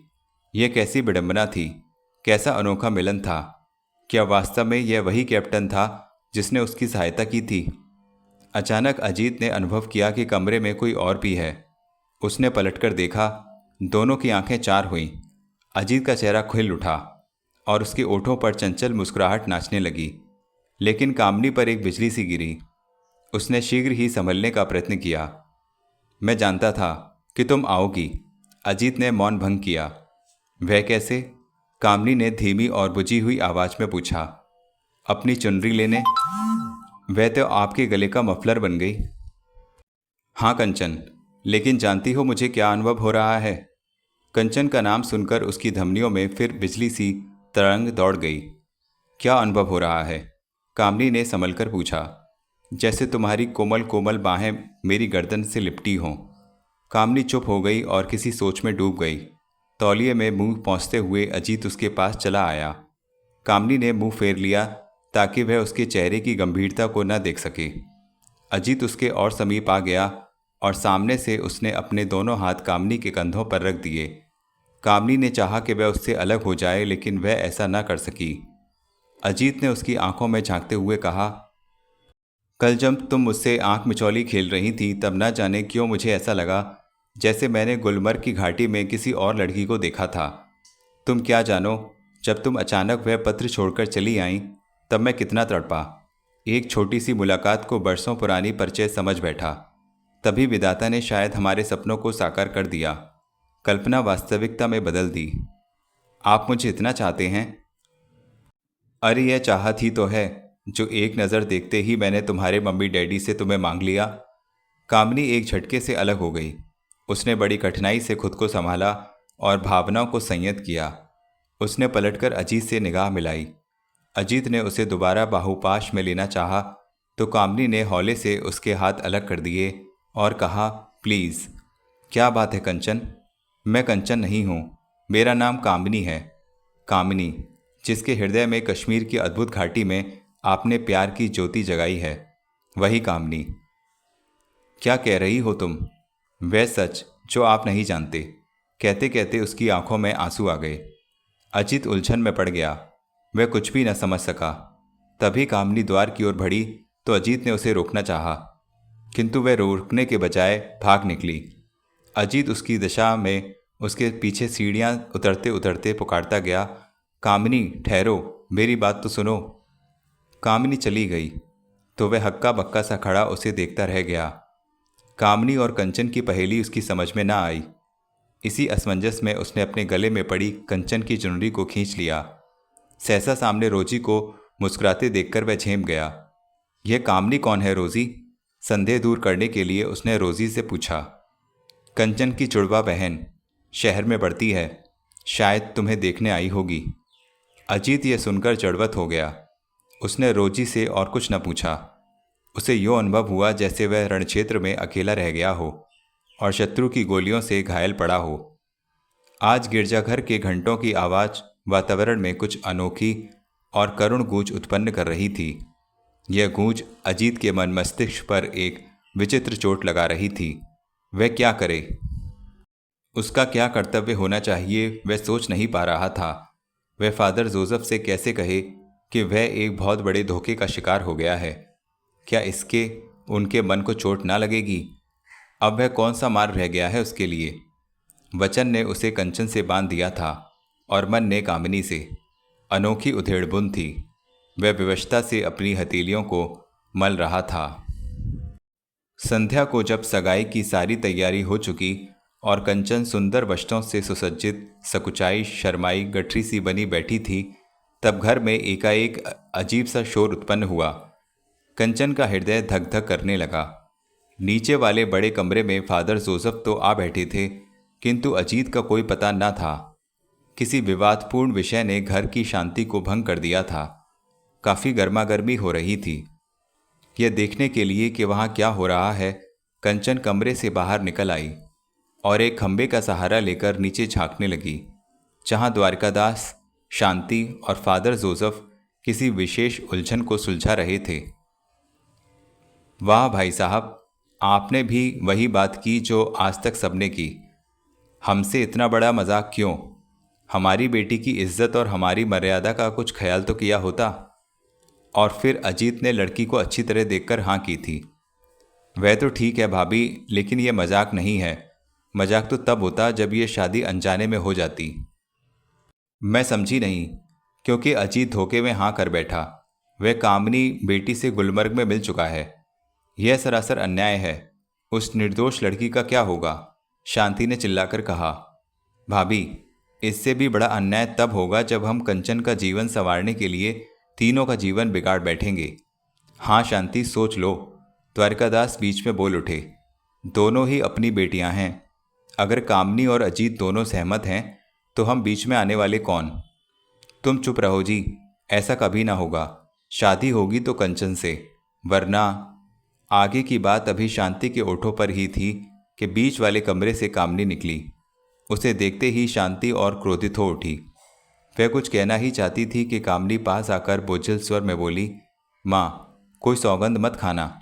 यह कैसी विडंबना थी, कैसा अनोखा मिलन था। क्या वास्तव में यह वही कैप्टन था जिसने उसकी सहायता की थी? अचानक अजीत ने अनुभव किया कि कमरे में कोई और भी है। उसने पलटकर देखा। दोनों की आंखें चार हुईं। अजीत का चेहरा खिल उठा और उसके ओठों पर चंचल मुस्कुराहट नाचने लगी। लेकिन कामिनी पर एक बिजली सी गिरी। उसने शीघ्र ही संभलने का प्रयत्न किया। मैं जानता था कि तुम आओगी। अजीत ने मौन भंग किया। वह कैसे? कामिनी ने धीमी और बुझी हुई आवाज में पूछा। अपनी चुनरी लेने? वह तो आपके गले का मफलर बन गई। हाँ कंचन, लेकिन जानती हो मुझे क्या अनुभव हो रहा है? कंचन का नाम सुनकर उसकी धमनियों में फिर बिजली सी तरंग दौड़ गई। क्या अनुभव हो रहा है? कामिनी ने संभलकर पूछा। जैसे तुम्हारी कोमल कोमल बाहें मेरी गर्दन से लिपटी हों। कामिनी चुप हो गई और किसी सोच में डूब गई। तौलिए में मुंह पहुँचते हुए अजीत उसके पास चला आया। कामिनी ने मुंह फेर लिया ताकि वह उसके चेहरे की गंभीरता को न देख सके। अजीत उसके और समीप आ गया और सामने से उसने अपने दोनों हाथ कामिनी के कंधों पर रख दिए। कामिनी ने चाहा कि वह उससे अलग हो जाए, लेकिन वह ऐसा न कर सकी। अजीत ने उसकी आंखों में झांकते हुए कहा, कल जब तुम मुझसे आंख मिचौली खेल रही थी तब न जाने क्यों मुझे ऐसा लगा जैसे मैंने गुलमर्ग की घाटी में किसी और लड़की को देखा था। तुम क्या जानो, जब तुम अचानक वह पत्र छोड़कर चली आईं तब मैं कितना तड़पा। एक छोटी सी मुलाकात को बरसों पुरानी परिचय समझ बैठा। तभी विधाता ने शायद हमारे सपनों को साकार कर दिया, कल्पना वास्तविकता में बदल दी। आप मुझे इतना चाहते हैं? अरे यह चाहत ही तो है जो एक नज़र देखते ही मैंने तुम्हारे मम्मी डैडी से तुम्हें मांग लिया। कामिनी एक झटके से अलग हो गई। उसने बड़ी कठिनाई से खुद को संभाला और भावनाओं को संयत किया। उसने पलटकर अजीत से निगाह मिलाई। अजीत ने उसे दोबारा बाहुपाश में लेना चाहा तो कामिनी ने हौले से उसके हाथ अलग कर दिए और कहा, प्लीज़। क्या बात है कंचन? मैं कंचन नहीं हूँ, मेरा नाम कामिनी है। कामिनी, जिसके हृदय में कश्मीर की अद्भुत घाटी में आपने प्यार की ज्योति जगाई है, वही कामनी। क्या कह रही हो तुम? वह सच जो आप नहीं जानते। कहते कहते उसकी आंखों में आंसू आ गए। अजीत उलझन में पड़ गया। वह कुछ भी न समझ सका। तभी कामनी द्वार की ओर बढ़ी तो अजीत ने उसे रोकना चाहा, किंतु वह रोकने के बजाय भाग निकली। अजीत उसकी दिशा में उसके पीछे सीढ़ियां उतरते उतरते पुकारता गया, कामिनी ठहरो, मेरी बात तो सुनो। कामिनी चली गई तो वह हक्का बक्का सा खड़ा उसे देखता रह गया। कामिनी और कंचन की पहेली उसकी समझ में ना आई। इसी असमंजस में उसने अपने गले में पड़ी कंचन की चुनरी को खींच लिया। सहसा सामने रोजी को मुस्कुराते देखकर वह झेम गया। यह कामिनी कौन है रोजी? संदेह दूर करने के लिए उसने रोजी से पूछा। कंचन की जुड़वा बहन, शहर में पढ़ती है, शायद तुम्हें देखने आई होगी। अजीत यह सुनकर जड़वत हो गया। उसने रोजी से और कुछ न पूछा। उसे यूँ अनुभव हुआ जैसे वह रणक्षेत्र में अकेला रह गया हो और शत्रु की गोलियों से घायल पड़ा हो। आज गिरजाघर के घंटों की आवाज़ वातावरण में कुछ अनोखी और करुण गूंज उत्पन्न कर रही थी। यह गूंज अजीत के मन मस्तिष्क पर एक विचित्र चोट लगा रही थी। वह क्या करे? उसका क्या कर्तव्य होना चाहिए वह सोच नहीं पा रहा था। वह फादर जोसेफ से कैसे कहे कि वह एक बहुत बड़े धोखे का शिकार हो गया है? क्या इसके उनके मन को चोट ना लगेगी? अब वह कौन सा मार्ग रह गया है उसके लिए? वचन ने उसे कंचन से बांध दिया था और मन ने कामिनी से। अनोखी उधेड़बुन थी। वह विवशता से अपनी हथेलियों को मल रहा था। संध्या को जब सगाई की सारी तैयारी हो चुकी और कंचन सुंदर वस्त्रों से सुसज्जित सकुचाई शर्माई गठरी सी बनी बैठी थी, तब घर में एकाएक अजीब सा शोर उत्पन्न हुआ। कंचन का हृदय धक धक करने लगा। नीचे वाले बड़े कमरे में फादर जोसेफ तो आ बैठे थे, किंतु अजीत का कोई पता न था। किसी विवादपूर्ण विषय ने घर की शांति को भंग कर दिया था। काफ़ी गर्मागर्मी हो रही थी। यह देखने के लिए कि वहाँ क्या हो रहा है, कंचन कमरे से बाहर निकल आई और एक खंबे का सहारा लेकर नीचे झांकने लगी, जहाँ द्वारकादास, शांति और फादर जोसेफ किसी विशेष उलझन को सुलझा रहे थे। वाह भाई साहब, आपने भी वही बात की जो आज तक सबने की। हमसे इतना बड़ा मजाक क्यों? हमारी बेटी की इज्जत और हमारी मर्यादा का कुछ ख्याल तो किया होता। और फिर अजीत ने लड़की को अच्छी तरह देखकर हाँ की थी। वह तो ठीक है भाभी, लेकिन यह मजाक नहीं है। मजाक तो तब होता जब यह शादी अनजाने में हो जाती। मैं समझी नहीं, क्योंकि अजीत धोखे में हाँ कर बैठा। वह कामिनी बेटी से गुलमर्ग में मिल चुका है। यह सरासर अन्याय है। उस निर्दोष लड़की का क्या होगा? शांति ने चिल्लाकर कहा। भाभी, इससे भी बड़ा अन्याय तब होगा जब हम कंचन का जीवन संवारने के लिए तीनों का जीवन बिगाड़ बैठेंगे। हाँ शांति, सोच लो। द्वारकादास बीच में बोल उठे। दोनों ही अपनी बेटियां हैं। अगर कामिनी और अजीत दोनों सहमत हैं तो हम बीच में आने वाले कौन? तुम चुप रहो जी, ऐसा कभी ना होगा। शादी होगी तो कंचन से, वरना। आगे की बात अभी शांति के ओठों पर ही थी कि बीच वाले कमरे से कामिनी निकली। उसे देखते ही शांति और क्रोधित हो उठी। वह कुछ कहना ही चाहती थी कि कामिनी पास आकर बोझिल स्वर में बोली, माँ, कोई सौगंध मत खाना।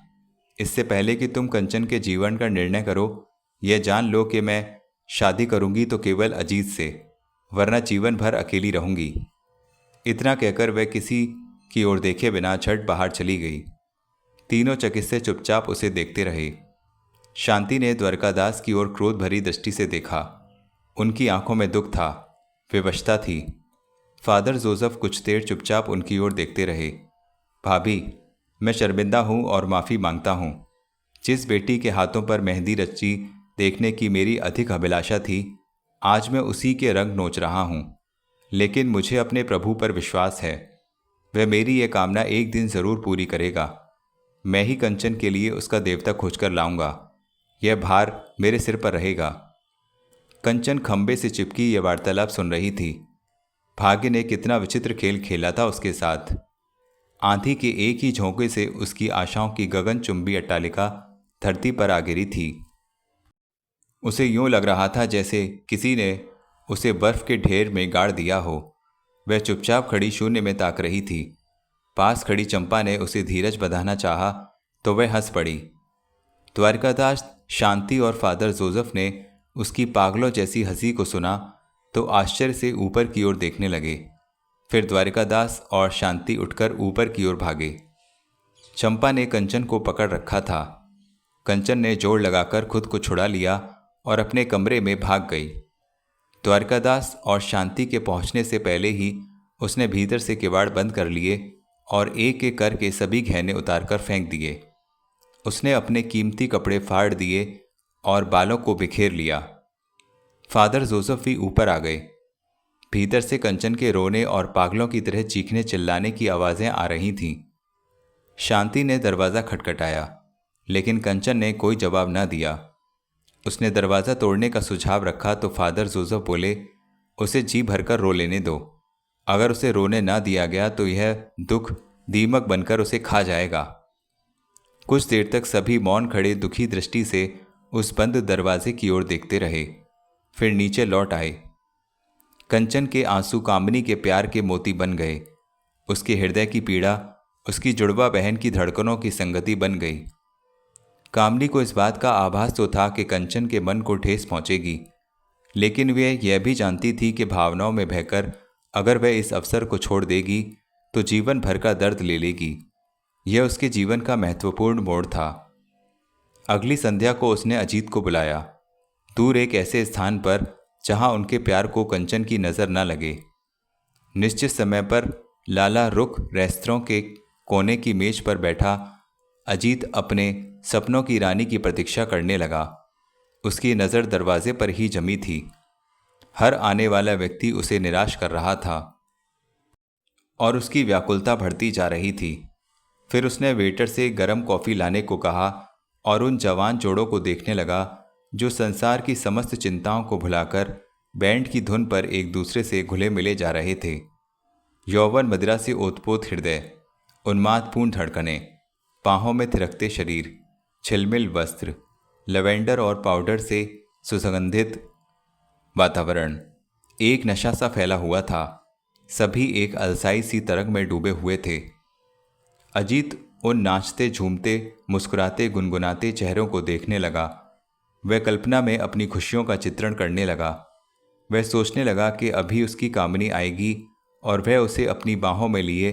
इससे पहले कि तुम कंचन के जीवन का निर्णय करो, यह जान लो कि मैं शादी करूंगी तो केवल अजीत से, वरना जीवन भर अकेली रहूंगी। इतना कहकर वह किसी की ओर देखे बिना झट बाहर चली गई। तीनों चकित से चुपचाप उसे देखते रहे। शांति ने द्वारकादास की ओर क्रोध भरी दृष्टि से देखा। उनकी आंखों में दुख था, विवशता थी। फादर जोसेफ कुछ देर चुपचाप उनकी ओर देखते रहे। भाभी, मैं शर्मिंदा हूँ और माफ़ी मांगता हूँ। जिस बेटी के हाथों पर मेहंदी रची देखने की मेरी अधिक अभिलाषा थी, आज मैं उसी के रंग नोच रहा हूँ। लेकिन मुझे अपने प्रभु पर विश्वास है। वह मेरी यह कामना एक दिन ज़रूर पूरी करेगा। मैं ही कंचन के लिए उसका देवता खोजकर लाऊंगा। यह भार मेरे सिर पर रहेगा। कंचन खंबे से चिपकी यह वार्तालाप सुन रही थी। भाग्य ने कितना विचित्र खेल खेला था उसके साथ। आंधी के एक ही झोंके से उसकी आशाओं की गगनचुंबी अट्टालिका धरती पर आ गिरी थी। उसे यूं लग रहा था जैसे किसी ने उसे बर्फ के ढेर में गाड़ दिया हो। वह चुपचाप खड़ी शून्य में ताक रही थी। पास खड़ी चंपा ने उसे धीरज बंधाना चाहा तो वह हंस पड़ी। द्वारकादास, शांति और फादर जोसेफ ने उसकी पागलों जैसी हंसी को सुना तो आश्चर्य से ऊपर की ओर देखने लगे। फिर द्वारकादास और शांति उठकर ऊपर की ओर भागे। चंपा ने कंचन को पकड़ रखा था। कंचन ने जोर लगाकर खुद को छुड़ा लिया और अपने कमरे में भाग गई। द्वारकादास और शांति के पहुंचने से पहले ही उसने भीतर से किवाड़ बंद कर लिए और एक एक करके सभी गहने उतारकर फेंक दिए। उसने अपने कीमती कपड़े फाड़ दिए और बालों को बिखेर लिया। फादर जोसेफ भी ऊपर आ गए। भीतर से कंचन के रोने और पागलों की तरह चीखने चिल्लाने की आवाज़ें आ रही थीं। शांति ने दरवाज़ा खटखटाया, लेकिन कंचन ने कोई जवाब न दिया। उसने दरवाज़ा तोड़ने का सुझाव रखा तो फादर जोसेफ बोले, उसे जी भरकर रो लेने दो। अगर उसे रोने ना दिया गया तो यह दुख दीमक बनकर उसे खा जाएगा। कुछ देर तक सभी मौन खड़े दुखी दृष्टि से उस बंद दरवाजे की ओर देखते रहे, फिर नीचे लौट आए। कंचन के आंसू कामिनी के प्यार के मोती बन गए। उसके हृदय की पीड़ा उसकी जुड़वा बहन की धड़कनों की संगति बन गई। कामिनी को इस बात का आभास तो था कि कंचन के मन को ठेस पहुंचेगी, लेकिन वह यह भी जानती थी कि भावनाओं में बहकर अगर वह इस अवसर को छोड़ देगी तो जीवन भर का दर्द ले लेगी। यह उसके जीवन का महत्वपूर्ण मोड़ था। अगली संध्या को उसने अजीत को बुलाया, दूर एक ऐसे स्थान पर जहां उनके प्यार को कंचन की नज़र न लगे। निश्चित समय पर लाला रुख रेस्तरां के कोने की मेज पर बैठा अजीत अपने सपनों की रानी की प्रतीक्षा करने लगा। उसकी नज़र दरवाजे पर ही जमी थी। हर आने वाला व्यक्ति उसे निराश कर रहा था और उसकी व्याकुलता बढ़ती जा रही थी। फिर उसने वेटर से गर्म कॉफ़ी लाने को कहा और उन जवान जोड़ों को देखने लगा जो संसार की समस्त चिंताओं को भुलाकर बैंड की धुन पर एक दूसरे से घुले मिले जा रहे थे। यौवन मदिरा से ओतपोत हृदय, उन्मादपूर्ण धड़कनें, बाहों में थिरकते शरीर, छिलमिल वस्त्र, लवेंडर और पाउडर से सुगंधित वातावरण, एक नशा सा फैला हुआ था। सभी एक अलसाई सी तरंग में डूबे हुए थे। अजीत उन नाचते झूमते मुस्कुराते गुनगुनाते चेहरों को देखने लगा। वह कल्पना में अपनी खुशियों का चित्रण करने लगा। वह सोचने लगा कि अभी उसकी कामिनी आएगी और वह उसे अपनी बाहों में लिए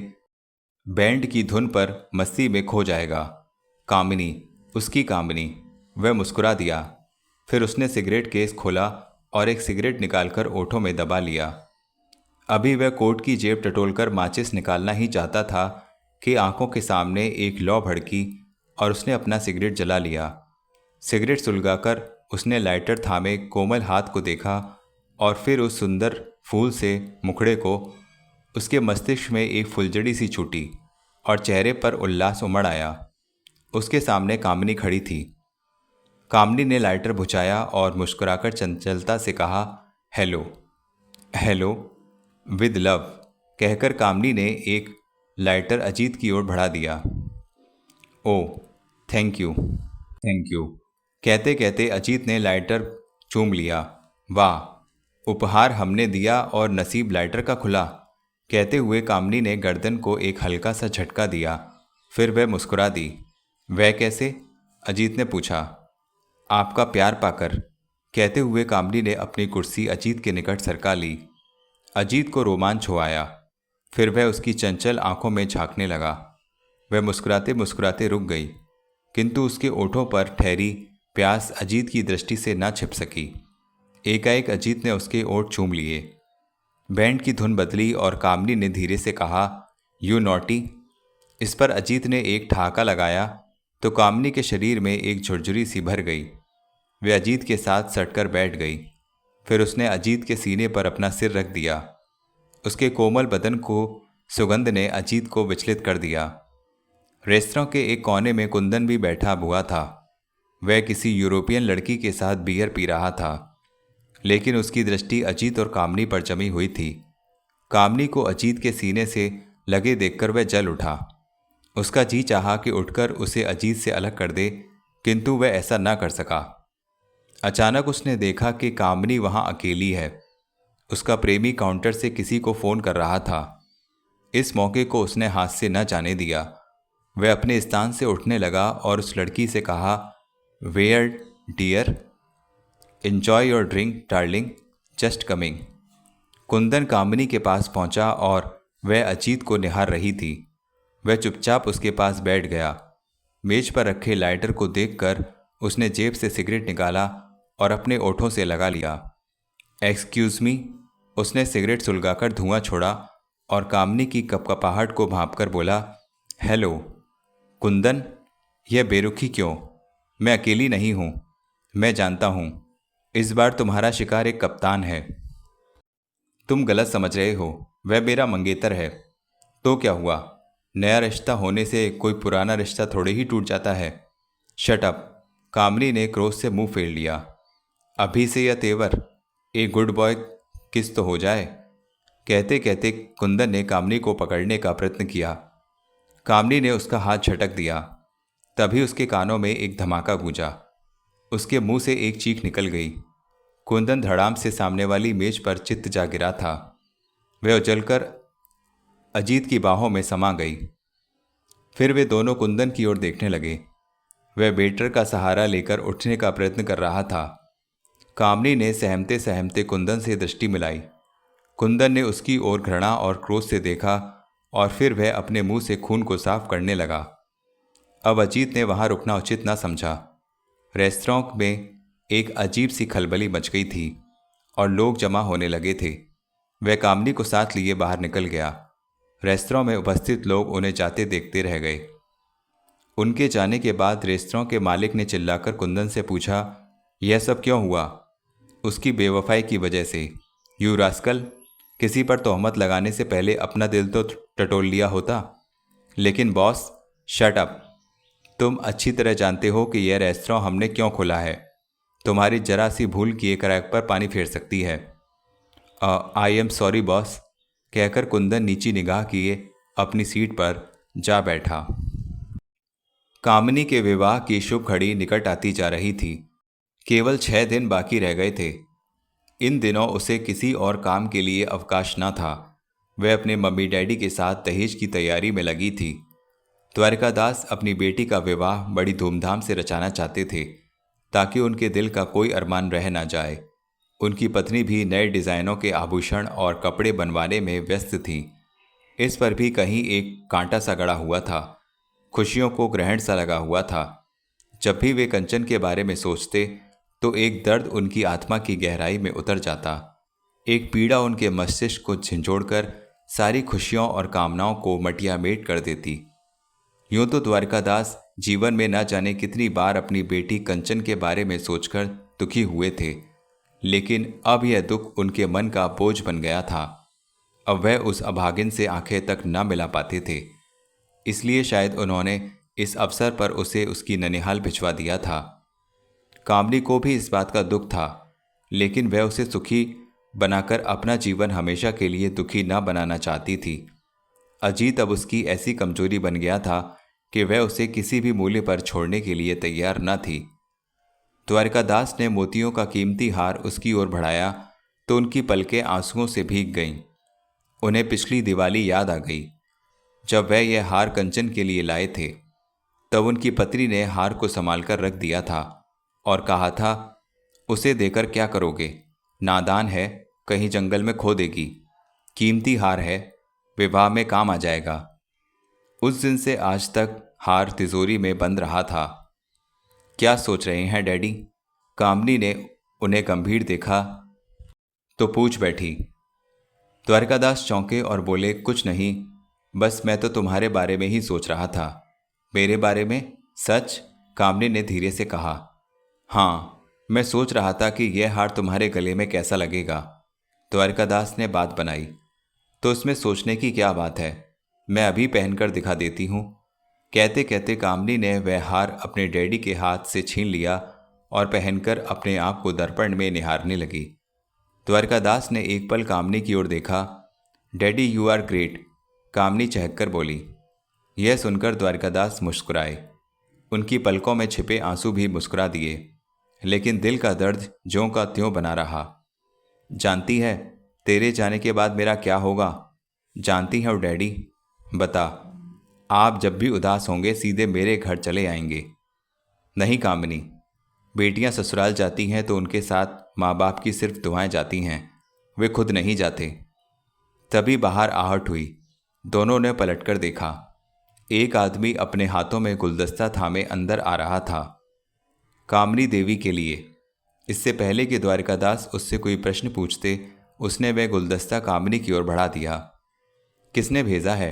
बैंड की धुन पर मस्ती में खो जाएगा। कामिनी, उसकी कामिनी। वह मुस्कुरा दिया। फिर उसने सिगरेट केस खोला और एक सिगरेट निकालकर ओठों में दबा लिया। अभी वह कोट की जेब टटोलकर माचिस निकालना ही चाहता था कि आंखों के सामने एक लौ भड़की और उसने अपना सिगरेट जला लिया। सिगरेट सुलगाकर उसने लाइटर थामे कोमल हाथ को देखा और फिर उस सुंदर फूल से मुखड़े को। उसके मस्तिष्क में एक फुलझड़ी सी छूटी और चेहरे पर उल्लास उमड़ आया। उसके सामने कामिनी खड़ी थी। कामिनी ने लाइटर बुझाया और मुस्कुराकर चंचलता से कहा, हेलो हेलो विद लव कहकर कामिनी ने एक लाइटर अजीत की ओर बढ़ा दिया। ओ थैंक यू कहते कहते अजीत ने लाइटर चूम लिया। वाह, उपहार हमने दिया और नसीब लाइटर का खुला। कहते हुए कामिनी ने गर्दन को एक हल्का सा झटका दिया। फिर वह मुस्कुरा दी। वह कैसे? अजीत ने पूछा। आपका प्यार पाकर, कहते हुए कामिनी ने अपनी कुर्सी अजीत के निकट सरका ली। अजीत को रोमांच हो आया। फिर वह उसकी चंचल आंखों में झांकने लगा। वह मुस्कुराते मुस्कुराते रुक गई, किंतु उसके ओठों पर ठहरी प्यास अजीत की दृष्टि से न छिप सकी। एकाएक अजीत ने उसके ओठ चूम लिए। बैंड की धुन बदली और कामिनी ने धीरे से कहा, यू नॉटी। इस पर अजीत ने एक ठहाका लगाया तो कामिनी के शरीर में एक झुरझुरी सी भर गई। वह अजीत के साथ सटकर बैठ गई। फिर उसने अजीत के सीने पर अपना सिर रख दिया। उसके कोमल बदन को सुगंध ने अजीत को विचलित कर दिया। रेस्तरां के एक कोने में कुंदन भी बैठा हुआ था। वह किसी यूरोपियन लड़की के साथ बियर पी रहा था, लेकिन उसकी दृष्टि अजीत और कामिनी पर जमी हुई थी। कामिनी को अजीत के सीने से लगे देखकर वह जल उठा। उसका जी चाहा कि उठकर उसे अजीत से अलग कर दे, किंतु वह ऐसा न कर सका। अचानक उसने देखा कि कामिनी वहां अकेली है। उसका प्रेमी काउंटर से किसी को फ़ोन कर रहा था। इस मौके को उसने हाथ से न जाने दिया। वह अपने स्थान से उठने लगा और उस लड़की से कहा, where dear, enjoy your drink darling, just coming. Kundan Kamini के पास पहुंचा और वह अजीत को निहार रही थी। वह चुपचाप उसके पास बैठ गया। मेज पर रखे लाइटर को देखकर उसने जेब से सिगरेट निकाला और अपने ओठों से लगा लिया। एक्सक्यूज़ मी, उसने सिगरेट सुलगाकर धुआं छोड़ा और कामिनी की कपकपाहट को भांपकर बोला, हेलो कुंदन, यह बेरुखी क्यों? मैं अकेली नहीं हूँ। मैं जानता हूँ इस बार तुम्हारा शिकार एक कप्तान है। तुम गलत समझ रहे हो, वह मेरा मंगेतर है। तो क्या हुआ? नया रिश्ता होने से कोई पुराना रिश्ता थोड़े ही टूट जाता है। शट अप, कामिनी ने क्रोध से मुंह फेर लिया। अभी से यह तेवर, एक गुड बॉय किस तो हो जाए। कहते कहते कुंदन ने कामिनी को पकड़ने का प्रयत्न किया। कामिनी ने उसका हाथ झटक दिया। तभी उसके कानों में एक धमाका गूंजा। उसके मुंह से एक चीख निकल गई। कुंदन धड़ाम से सामने वाली मेज पर चित्त जा गिरा था। वह उछलकर अजीत की बाहों में समा गई। फिर वे दोनों कुंदन की ओर देखने लगे। वह वेटर का सहारा लेकर उठने का प्रयत्न कर रहा था। कामिनी ने सहमते सहमते कुंदन से दृष्टि मिलाई। कुंदन ने उसकी ओर घृणा और क्रोध से देखा और फिर वह अपने मुंह से खून को साफ करने लगा। अब अजीत ने वहां रुकना उचित न समझा। रेस्तरां में एक अजीब सी खलबली मच गई थी और लोग जमा होने लगे थे। वह कामिनी को साथ लिए बाहर निकल गया। रेस्तरां में उपस्थित लोग उन्हें जाते देखते रह गए। उनके जाने के बाद रेस्तरां के मालिक ने चिल्लाकर कुंदन से पूछा, यह सब क्यों हुआ? उसकी बेवफाई की वजह से। यू रास्कल, किसी पर तोहमत लगाने से पहले अपना दिल तो टटोल लिया होता। लेकिन बॉस, शट अप। तुम अच्छी तरह जानते हो कि यह रेस्तरां हमने क्यों खोला है। तुम्हारी जरा सी भूल किए क्रैक पर पानी फेर सकती है। आई एम सॉरी बॉस, कहकर कुंदन नीची निगाह किए अपनी सीट पर जा बैठा। कामिनी के विवाह की शुभ घड़ी निकट आती जा रही थी। केवल 6 दिन बाकी रह गए थे। इन दिनों उसे किसी और काम के लिए अवकाश न था। वह अपने मम्मी डैडी के साथ दहेज की तैयारी में लगी थी। द्वारकादास अपनी बेटी का विवाह बड़ी धूमधाम से रचाना चाहते थे ताकि उनके दिल का कोई अरमान रह ना जाए। उनकी पत्नी भी नए डिज़ाइनों के आभूषण और कपड़े बनवाने में व्यस्त थी। इस पर भी कहीं एक कांटा सा गड़ा हुआ था। खुशियों को ग्रहण सा लगा हुआ था। जब भी वे कंचन के बारे में सोचते तो एक दर्द उनकी आत्मा की गहराई में उतर जाता। एक पीड़ा उनके मस्तिष्क को झंझोड़कर सारी खुशियों और कामनाओं को मटियामेट कर देती। यूं तो द्वारकादास जीवन में न जाने कितनी बार अपनी बेटी कंचन के बारे में सोचकर दुखी हुए थे, लेकिन अब यह दुख उनके मन का बोझ बन गया था। अब वह उस अभागिन से आंखें तक न मिला पाते थे। इसलिए शायद उन्होंने इस अवसर पर उसे उसकी ननिहाल भिजवा दिया था। कामिनी को भी इस बात का दुख था, लेकिन वह उसे सुखी बनाकर अपना जीवन हमेशा के लिए दुखी न बनाना चाहती थी। अजीत अब उसकी ऐसी कमजोरी बन गया था कि वह उसे किसी भी मूल्य पर छोड़ने के लिए तैयार न थी। द्वारकादास ने मोतियों का कीमती हार उसकी ओर बढ़ाया तो उनकी पलकें आंसुओं से भीग गईं। उन्हें पिछली दिवाली याद आ गई, जब वह यह हार कंचन के लिए लाए थे। तब उनकी पत्नी ने हार को संभालकर रख दिया था और कहा था, उसे देकर क्या करोगे? नादान है, कहीं जंगल में खो देगी। कीमती हार है, विवाह में काम आ जाएगा। उस दिन से आज तक हार तिजोरी में बंद रहा था। क्या सोच रहे हैं डैडी? कामिनी ने उन्हें गंभीर देखा तो पूछ बैठी। द्वारकादास चौंके और बोले, कुछ नहीं, बस मैं तो तुम्हारे बारे में ही सोच रहा था। मेरे बारे में? सच? कामिनी ने धीरे से कहा। हाँ, मैं सोच रहा था कि यह हार तुम्हारे गले में कैसा लगेगा। द्वारकादास ने बात बनाई। तो इसमें सोचने की क्या बात है, मैं अभी पहनकर दिखा देती हूँ। कहते कहते कामिनी ने वह हार अपने डैडी के हाथ से छीन लिया और पहनकर अपने आप को दर्पण में निहारने लगी। द्वारकादास ने एक पल कामिनी की ओर देखा। डैडी, यू आर ग्रेट, कामिनी चहककर बोली। यह सुनकर द्वारकादास मुस्कुराए। उनकी पलकों में छिपे आंसू भी मुस्कुरा दिए, लेकिन दिल का दर्द ज्यों का त्यों बना रहा। जानती है, तेरे जाने के बाद मेरा क्या होगा जानती हो डैडी? बता, आप जब भी उदास होंगे सीधे मेरे घर चले आएंगे। नहीं कामिनी, बेटियां ससुराल जाती हैं तो उनके साथ माँ बाप की सिर्फ दुआएं जाती हैं, वे खुद नहीं जाते। तभी बाहर आहट हुई। दोनों ने पलटकर देखा। एक आदमी अपने हाथों में गुलदस्ता थामे अंदर आ रहा था, कामनी देवी के लिए। इससे पहले कि द्वारकादास उससे कोई प्रश्न पूछते, उसने वह गुलदस्ता कामनी की ओर बढ़ा दिया। किसने भेजा है?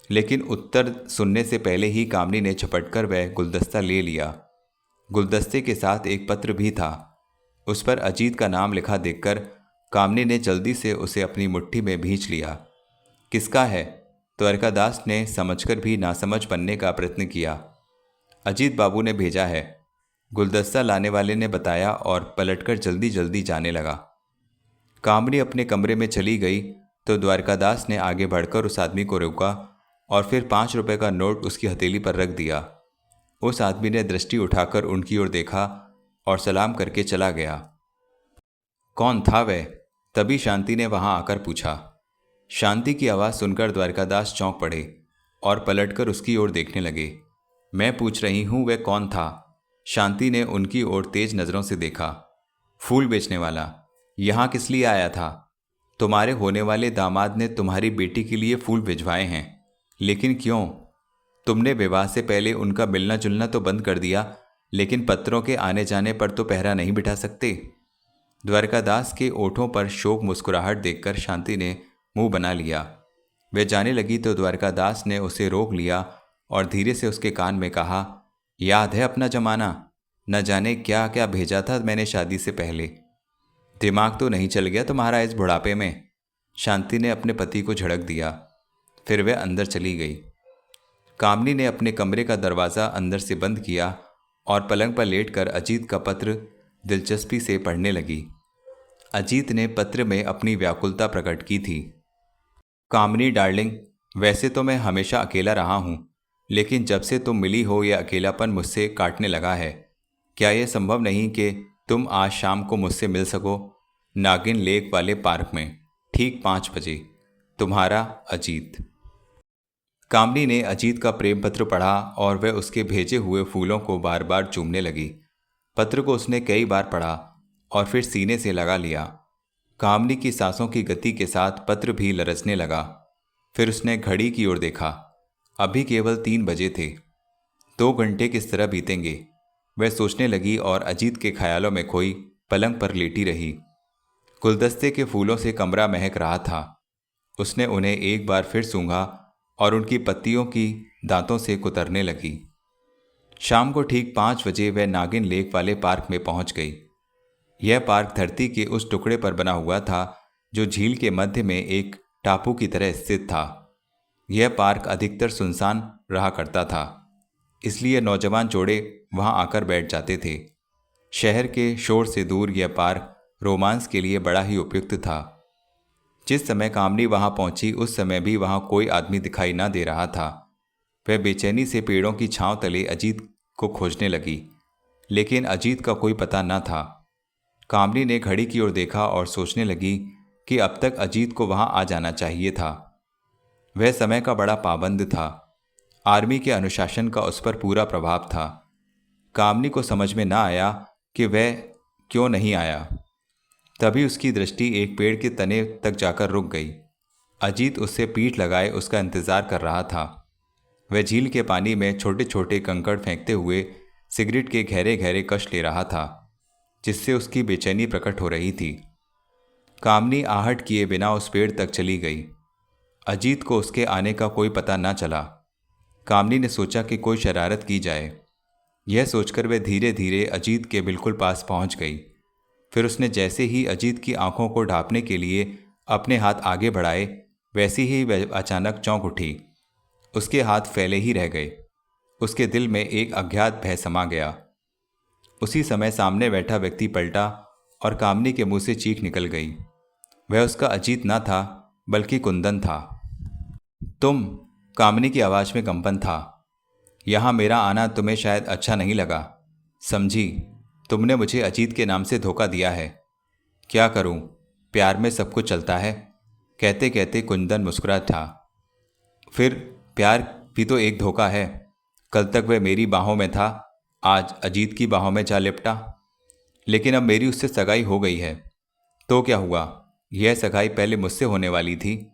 लेकिन उत्तर सुनने से पहले ही कामनी ने झपटकर वह गुलदस्ता ले लिया। गुलदस्ते के साथ एक पत्र भी था। उस पर अजीत का नाम लिखा देखकर कामनी ने जल्दी से उसे अपनी मुट्ठी में भींच लिया। किसका है? द्वारकादास ने समझकर भी नासमझ बनने का प्रयत्न किया। अजीत बाबू ने भेजा है, गुलदस्ता लाने वाले ने बताया और पलटकर जल्दी जल्दी जाने लगा। कामनी अपने कमरे में चली गई तो द्वारकादास ने आगे बढ़कर उस आदमी को रोका और फिर 5 रुपए का नोट उसकी हथेली पर रख दिया। उस आदमी ने दृष्टि उठाकर उनकी ओर देखा और सलाम करके चला गया। कौन था वह? तभी शांति ने वहां आकर पूछा। शांति की आवाज़ सुनकर द्वारकादास चौंक पड़े और पलटकर उसकी ओर देखने लगे। मैं पूछ रही हूं वह कौन था? शांति ने उनकी ओर तेज नज़रों से देखा। फूल बेचने वाला। यहाँ किस लिए आया था? तुम्हारे होने वाले दामाद ने तुम्हारी बेटी के लिए फूल भिजवाए हैं। लेकिन क्यों? तुमने विवाह से पहले उनका मिलना जुलना तो बंद कर दिया, लेकिन पत्रों के आने जाने पर तो पहरा नहीं बिठा सकते। द्वारकादास के ओठों पर शोक मुस्कुराहट देखकर शांति ने मुंह बना लिया। वह जाने लगी तो द्वारकादास ने उसे रोक लिया और धीरे से उसके कान में कहा, याद है अपना जमाना? न जाने क्या क्या भेजा था मैंने शादी से पहले। दिमाग तो नहीं चल गया तुम्हारा इस बुढ़ापे में? शांति ने अपने पति को झड़क दिया। फिर वह अंदर चली गई। कामनी ने अपने कमरे का दरवाज़ा अंदर से बंद किया और पलंग पर लेटकर अजीत का पत्र दिलचस्पी से पढ़ने लगी। अजीत ने पत्र में अपनी व्याकुलता प्रकट की थी। कामनी डार्लिंग, वैसे तो मैं हमेशा अकेला रहा हूँ, लेकिन जब से तुम मिली हो यह अकेलापन मुझसे काटने लगा है। क्या यह संभव नहीं कि तुम आज शाम को मुझसे मिल सको? नागिन लेक वाले पार्क में ठीक 5 बजे। तुम्हारा अजीत। कामनी ने अजीत का प्रेम पत्र पढ़ा और वह उसके भेजे हुए फूलों को बार बार चूमने लगी। पत्र को उसने कई बार पढ़ा और फिर सीने से लगा लिया। कामनी की सांसों की गति के साथ पत्र भी लरचने लगा। फिर उसने घड़ी की ओर देखा। अभी केवल 3 बजे थे। 2 घंटे किस तरह बीतेंगे, वह सोचने लगी और अजीत के ख्यालों में खोई पलंग पर लेटी रही। गुलदस्ते के फूलों से कमरा महक रहा था। उसने उन्हें एक बार फिर सूंघा और उनकी पत्तियों की दांतों से कुतरने लगी। शाम को ठीक 5 बजे वह नागिन लेक वाले पार्क में पहुंच गई। यह पार्क धरती के उस टुकड़े पर बना हुआ था जो झील के मध्य में एक टापू की तरह स्थित था। यह पार्क अधिकतर सुनसान रहा करता था, इसलिए नौजवान जोड़े वहां आकर बैठ जाते थे। शहर के शोर से दूर यह पार्क रोमांस के लिए बड़ा ही उपयुक्त था। जिस समय कामनी वहां पहुंची उस समय भी वहां कोई आदमी दिखाई न दे रहा था। वह बेचैनी से पेड़ों की छांव तले अजीत को खोजने लगी, लेकिन अजीत का कोई पता न था। कामनी ने घड़ी की ओर देखा और सोचने लगी कि अब तक अजीत को वहां आ जाना चाहिए था। वह समय का बड़ा पाबंद था। आर्मी के अनुशासन का उस पर पूरा प्रभाव था। कामनी को समझ में न आया कि वह क्यों नहीं आया। तभी उसकी दृष्टि एक पेड़ के तने तक जाकर रुक गई। अजीत उससे पीठ लगाए उसका इंतजार कर रहा था। वह झील के पानी में छोटे छोटे कंकड़ फेंकते हुए सिगरेट के गहरे गहरे कश ले रहा था, जिससे उसकी बेचैनी प्रकट हो रही थी। कामनी आहट किए बिना उस पेड़ तक चली गई। अजीत को उसके आने का कोई पता न चला। कामनी ने सोचा कि कोई शरारत की जाए। यह सोचकर वह धीरे धीरे अजीत के बिल्कुल पास पहुंच गई। फिर उसने जैसे ही अजीत की आंखों को ढांपने के लिए अपने हाथ आगे बढ़ाए, वैसे ही वह अचानक चौंक उठी। उसके हाथ फैले ही रह गए। उसके दिल में एक अज्ञात भय समा गया। उसी समय सामने बैठा व्यक्ति पलटा और कामनी के मुंह से चीख निकल गई। वह उसका अजीत न था बल्कि कुंदन था। तुम? कामनी की आवाज़ में कंपन था। यहाँ मेरा आना तुम्हें शायद अच्छा नहीं लगा, समझी? तुमने मुझे अजीत के नाम से धोखा दिया है। क्या करूं? प्यार में सब कुछ चलता है, कहते कहते कुंदन मुस्कुरा था। फिर प्यार भी तो एक धोखा है। कल तक वह मेरी बाहों में था, आज अजीत की बाहों में जा लिपटा। लेकिन अब मेरी उससे सगाई हो गई है, तो क्या हुआ? यह सगाई पहले मुझसे होने वाली थी।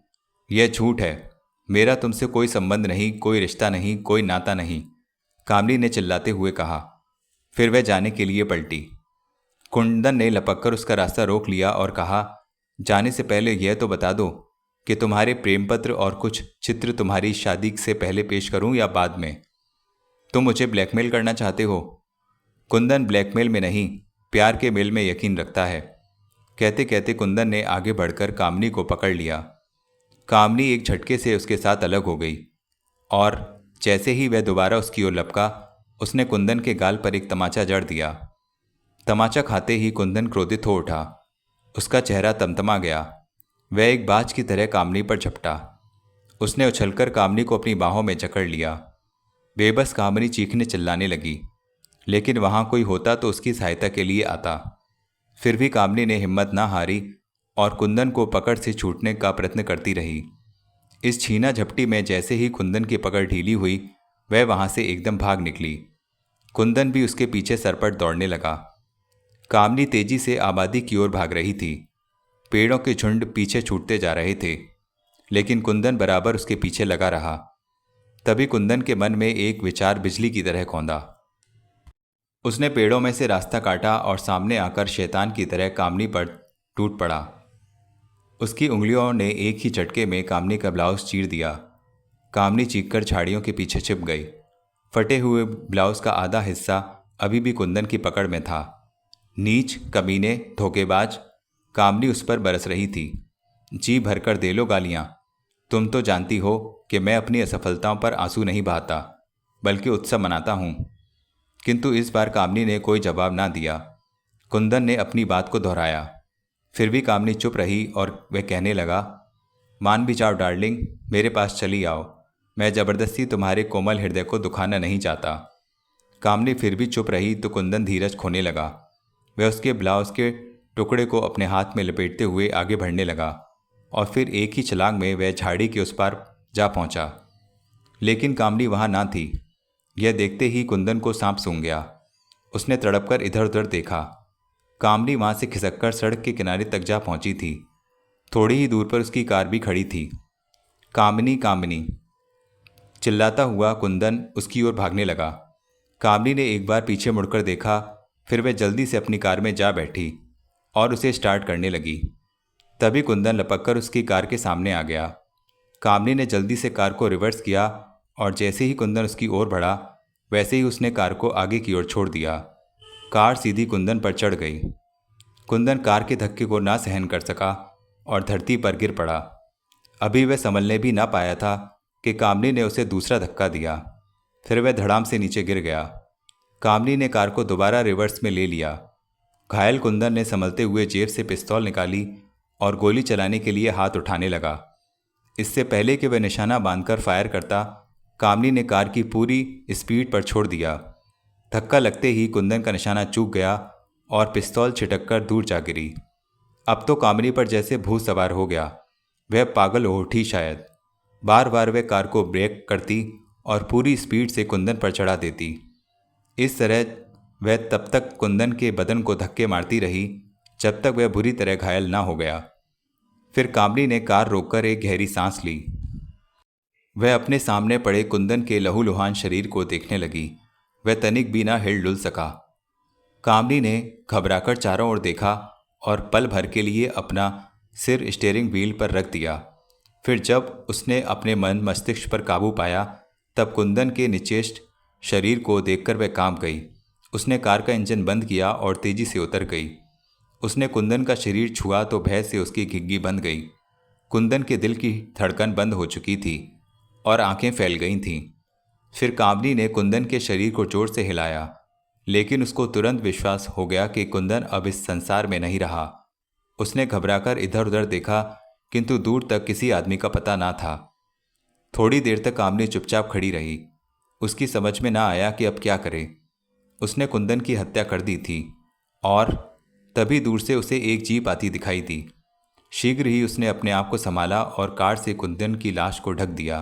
यह झूठ है। मेरा तुमसे कोई संबंध नहीं, कोई रिश्ता नहीं, कोई नाता नहीं, कामली ने चिल्लाते हुए कहा। फिर वह जाने के लिए पलटी। कुंदन ने लपककर उसका रास्ता रोक लिया और कहा, जाने से पहले यह तो बता दो कि तुम्हारे प्रेम पत्र और कुछ चित्र तुम्हारी शादी से पहले पेश करूं या बाद में? तुम मुझे ब्लैकमेल करना चाहते हो? कुंदन ब्लैकमेल में नहीं, प्यार के मेल में यकीन रखता है। कहते कहते कुंदन ने आगे बढ़कर कामनी को पकड़ लिया। कामनी एक झटके से उसके साथ अलग हो गई और जैसे ही वह दोबारा उसकी ओर लपका, उसने कुंदन के गाल पर एक तमाचा जड़ दिया। तमाचा खाते ही कुंदन क्रोधित हो उठा। उसका चेहरा तमतमा गया। वह एक बाज की तरह कामनी पर झपटा। उसने उछलकर कामनी को अपनी बाहों में जकड़ लिया। बेबस कामनी चीखने चिल्लाने लगी, लेकिन वहां कोई होता तो उसकी सहायता के लिए आता। फिर भी कामनी ने हिम्मत ना हारी और कुंदन को पकड़ से छूटने का प्रयत्न करती रही। इस छीना झपटी में जैसे ही कुंदन की पकड़ ढीली हुई, वह वहां से एकदम भाग निकली। कुंदन भी उसके पीछे सरपट दौड़ने लगा। कामनी तेजी से आबादी की ओर भाग रही थी। पेड़ों के झुंड पीछे छूटते जा रहे थे, लेकिन कुंदन बराबर उसके पीछे लगा रहा। तभी कुंदन के मन में एक विचार बिजली की तरह कौंधा। उसने पेड़ों में से रास्ता काटा और सामने आकर शैतान की तरह कामनी पर टूट पड़ा। उसकी उंगलियों ने एक ही झटके में कामनी का ब्लाउज चीर दिया। कामनी चीखकर झाड़ियों के पीछे छिप गई। फटे हुए ब्लाउज का आधा हिस्सा अभी भी कुंदन की पकड़ में था। नीच, कमीने, धोखेबाज, कामनी उस पर बरस रही थी। जी भरकर दे लो गालियां। तुम तो जानती हो कि मैं अपनी असफलताओं पर आंसू नहीं बहाता, बल्कि उत्सव मनाता हूं। किंतु इस बार कामनी ने कोई जवाब ना दिया। कुंदन ने अपनी बात को दोहराया। फिर भी कामनी चुप रही और वह कहने लगा, मान भी जाओ डार्लिंग, मेरे पास चली आओ। मैं जबरदस्ती तुम्हारे कोमल हृदय को दुखाना नहीं चाहता। कामनी फिर भी चुप रही तो कुंदन धीरज खोने लगा। वह उसके ब्लाउज के टुकड़े को अपने हाथ में लपेटते हुए आगे बढ़ने लगा और फिर एक ही छलांग में वह झाड़ी के उस पार जा पहुंचा। लेकिन कामनी वहां ना थी। यह देखते ही कुंदन को सांप सूंघ गया। उसने तड़पकर इधर उधर देखा। कामनी वहां से खिसककर सड़क के किनारे तक जा पहुंची थी। थोड़ी ही दूर पर उसकी कार भी खड़ी थी। कामनी, कामनी चिल्लाता हुआ कुंदन उसकी ओर भागने लगा। कामनी ने एक बार पीछे मुड़कर देखा, फिर वह जल्दी से अपनी कार में जा बैठी और उसे स्टार्ट करने लगी। तभी कुंदन लपककर उसकी कार के सामने आ गया। कामनी ने जल्दी से कार को रिवर्स किया और जैसे ही कुंदन उसकी ओर बढ़ा, वैसे ही उसने कार को आगे की ओर छोड़ दिया। कार सीधी कुंदन पर चढ़ गई। कुंदन कार के धक्के को ना सहन कर सका और धरती पर गिर पड़ा। अभी वह संभलने भी ना पाया था कि कामनी ने उसे दूसरा धक्का दिया। फिर वह धड़ाम से नीचे गिर गया। कामनी ने कार को दोबारा रिवर्स में ले लिया। घायल कुंदन ने संभलते हुए जेब से पिस्तौल निकाली और गोली चलाने के लिए हाथ उठाने लगा। इससे पहले कि वह निशाना बांधकर फायर करता, कामनी ने कार की पूरी स्पीड पर छोड़ दिया। धक्का लगते ही कुंदन का निशाना चूक गया और पिस्तौल छिटककर दूर जा गिरी। अब तो कामनी पर जैसे भूत सवार हो गया। वह पागल हो उठी शायद। बार बार वह कार को ब्रेक करती और पूरी स्पीड से कुंदन पर चढ़ा देती। इस तरह वह तब तक कुंदन के बदन को धक्के मारती रही जब तक वह बुरी तरह घायल ना हो गया। फिर कामनी ने कार रोककर एक गहरी सांस ली। वह अपने सामने पड़े कुंदन के लहूलुहान शरीर को देखने लगी। वह तनिक भी ना हिल डुल सका। कामनी ने घबराकर चारों ओर देखा और पल भर के लिए अपना सिर स्टीयरिंग व्हील पर रख दिया। फिर जब उसने अपने मन मस्तिष्क पर काबू पाया, तब कुंदन के निचेष्ट शरीर को देखकर वह कांप गई। उसने कार का इंजन बंद किया और तेजी से उतर गई। उसने कुंदन का शरीर छुआ तो भय से उसकी घिग्गी बंध गई। कुंदन के दिल की धड़कन बंद हो चुकी थी और आंखें फैल गई थीं। फिर कामनी ने कुंदन के शरीर को जोर से हिलाया, लेकिन उसको तुरंत विश्वास हो गया कि कुंदन अब इस संसार में नहीं रहा। उसने घबराकर इधर उधर देखा, किंतु दूर तक किसी आदमी का पता ना था। थोड़ी देर तक कामनी चुपचाप खड़ी रही। उसकी समझ में ना आया कि अब क्या करे। उसने कुंदन की हत्या कर दी थी और तभी दूर से उसे एक जीप आती दिखाई दी। शीघ्र ही उसने अपने आप को संभाला और कार से कुंदन की लाश को ढक दिया।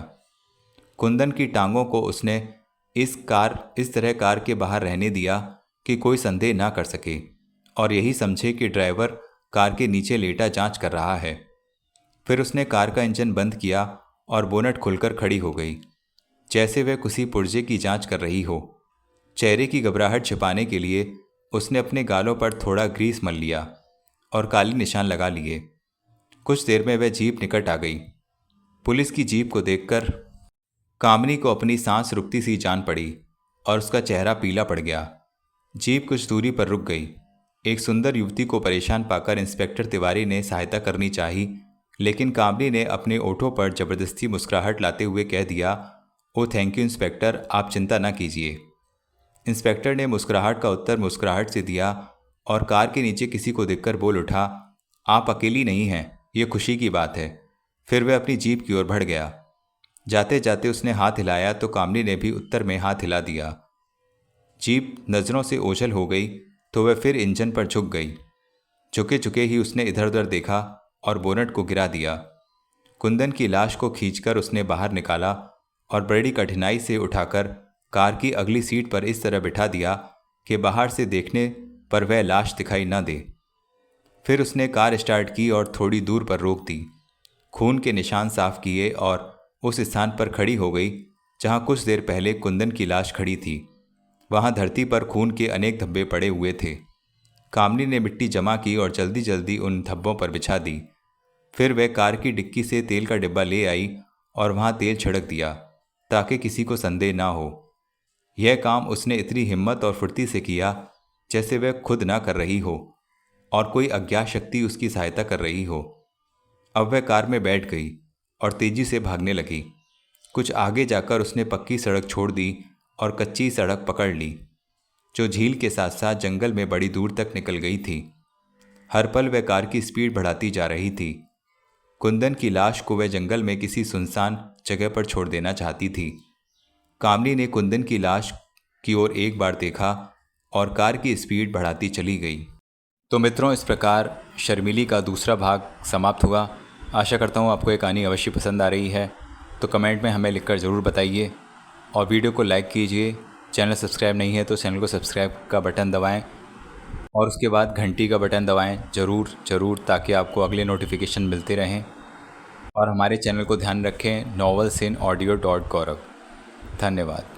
कुंदन की टांगों को उसने इस तरह कार के बाहर रहने दिया कि कोई संदेह ना कर सके और यही समझे कि ड्राइवर कार के नीचे लेटा जांच कर रहा है। फिर उसने कार का इंजन बंद किया और बोनट खुलकर खड़ी हो गई, जैसे वह किसी पुर्जे की जांच कर रही हो। चेहरे की घबराहट छिपाने के लिए उसने अपने गालों पर थोड़ा ग्रीस मल लिया और काली निशान लगा लिए। कुछ देर में वह जीप निकट आ गई। पुलिस की जीप को देखकर कामिनी को अपनी सांस रुकती सी जान पड़ी और उसका चेहरा पीला पड़ गया। जीप कुछ दूरी पर रुक गई। एक सुंदर युवती को परेशान पाकर इंस्पेक्टर तिवारी ने सहायता करनी चाही, लेकिन कामिनी ने अपने ओठों पर जबरदस्ती मुस्कुराहट लाते हुए कह दिया, ओ थैंक यू इंस्पेक्टर, आप चिंता ना कीजिए। इंस्पेक्टर ने मुस्कुराहट का उत्तर मुस्कुराहट से दिया और कार के नीचे किसी को देखकर बोल उठा, आप अकेली नहीं हैं, ये खुशी की बात है। फिर वह अपनी जीप की ओर बढ़ गया। जाते जाते उसने हाथ हिलाया तो कामिनी ने भी उत्तर में हाथ हिला दिया। जीप नज़रों से ओझल हो गई तो वह फिर इंजन पर झुक गई। झुके झुके ही उसने इधर उधर देखा और बोनट को गिरा दिया। कुंदन की लाश को खींचकर उसने बाहर निकाला और बड़ी कठिनाई से उठाकर कार की अगली सीट पर इस तरह बिठा दिया कि बाहर से देखने पर वह लाश दिखाई न दे। फिर उसने कार स्टार्ट की और थोड़ी दूर पर रोक दी। खून के निशान साफ किए और उस स्थान पर खड़ी हो गई जहां कुछ देर पहले कुंदन की लाश खड़ी थी। वहां धरती पर खून के अनेक धब्बे पड़े हुए थे। कामिनी ने मिट्टी जमा की और जल्दी जल्दी उन धब्बों पर बिछा दी। फिर वह कार की डिक्की से तेल का डिब्बा ले आई और वहां तेल छिड़क दिया ताकि किसी को संदेह ना हो। यह काम उसने इतनी हिम्मत और फुर्ती से किया जैसे वह खुद ना कर रही हो और कोई अज्ञात शक्ति उसकी सहायता कर रही हो। अब वह कार में बैठ गई और तेजी से भागने लगी। कुछ आगे जाकर उसने पक्की सड़क छोड़ दी और कच्ची सड़क पकड़ ली, जो झील के साथ साथ जंगल में बड़ी दूर तक निकल गई थी। हर पल वह कार की स्पीड बढ़ाती जा रही थी। कुंदन की लाश को वह जंगल में किसी सुनसान जगह पर छोड़ देना चाहती थी। कामिनी ने कुंदन की लाश की ओर एक बार देखा और कार की स्पीड बढ़ाती चली गई। तो मित्रों, इस प्रकार शर्मीली का दूसरा भाग समाप्त हुआ। आशा करता हूँ आपको ये कहानी अवश्य पसंद आ रही है, तो कमेंट में हमें लिखकर ज़रूर बताइए और वीडियो को लाइक कीजिए। चैनल सब्सक्राइब नहीं है तो चैनल को सब्सक्राइब का बटन दबाएं और उसके बाद घंटी का बटन दबाएं ज़रूर, ताकि आपको अगले नोटिफिकेशन मिलते रहें। और हमारे चैनल को ध्यान रखें, novels in audio.gaurav। धन्यवाद।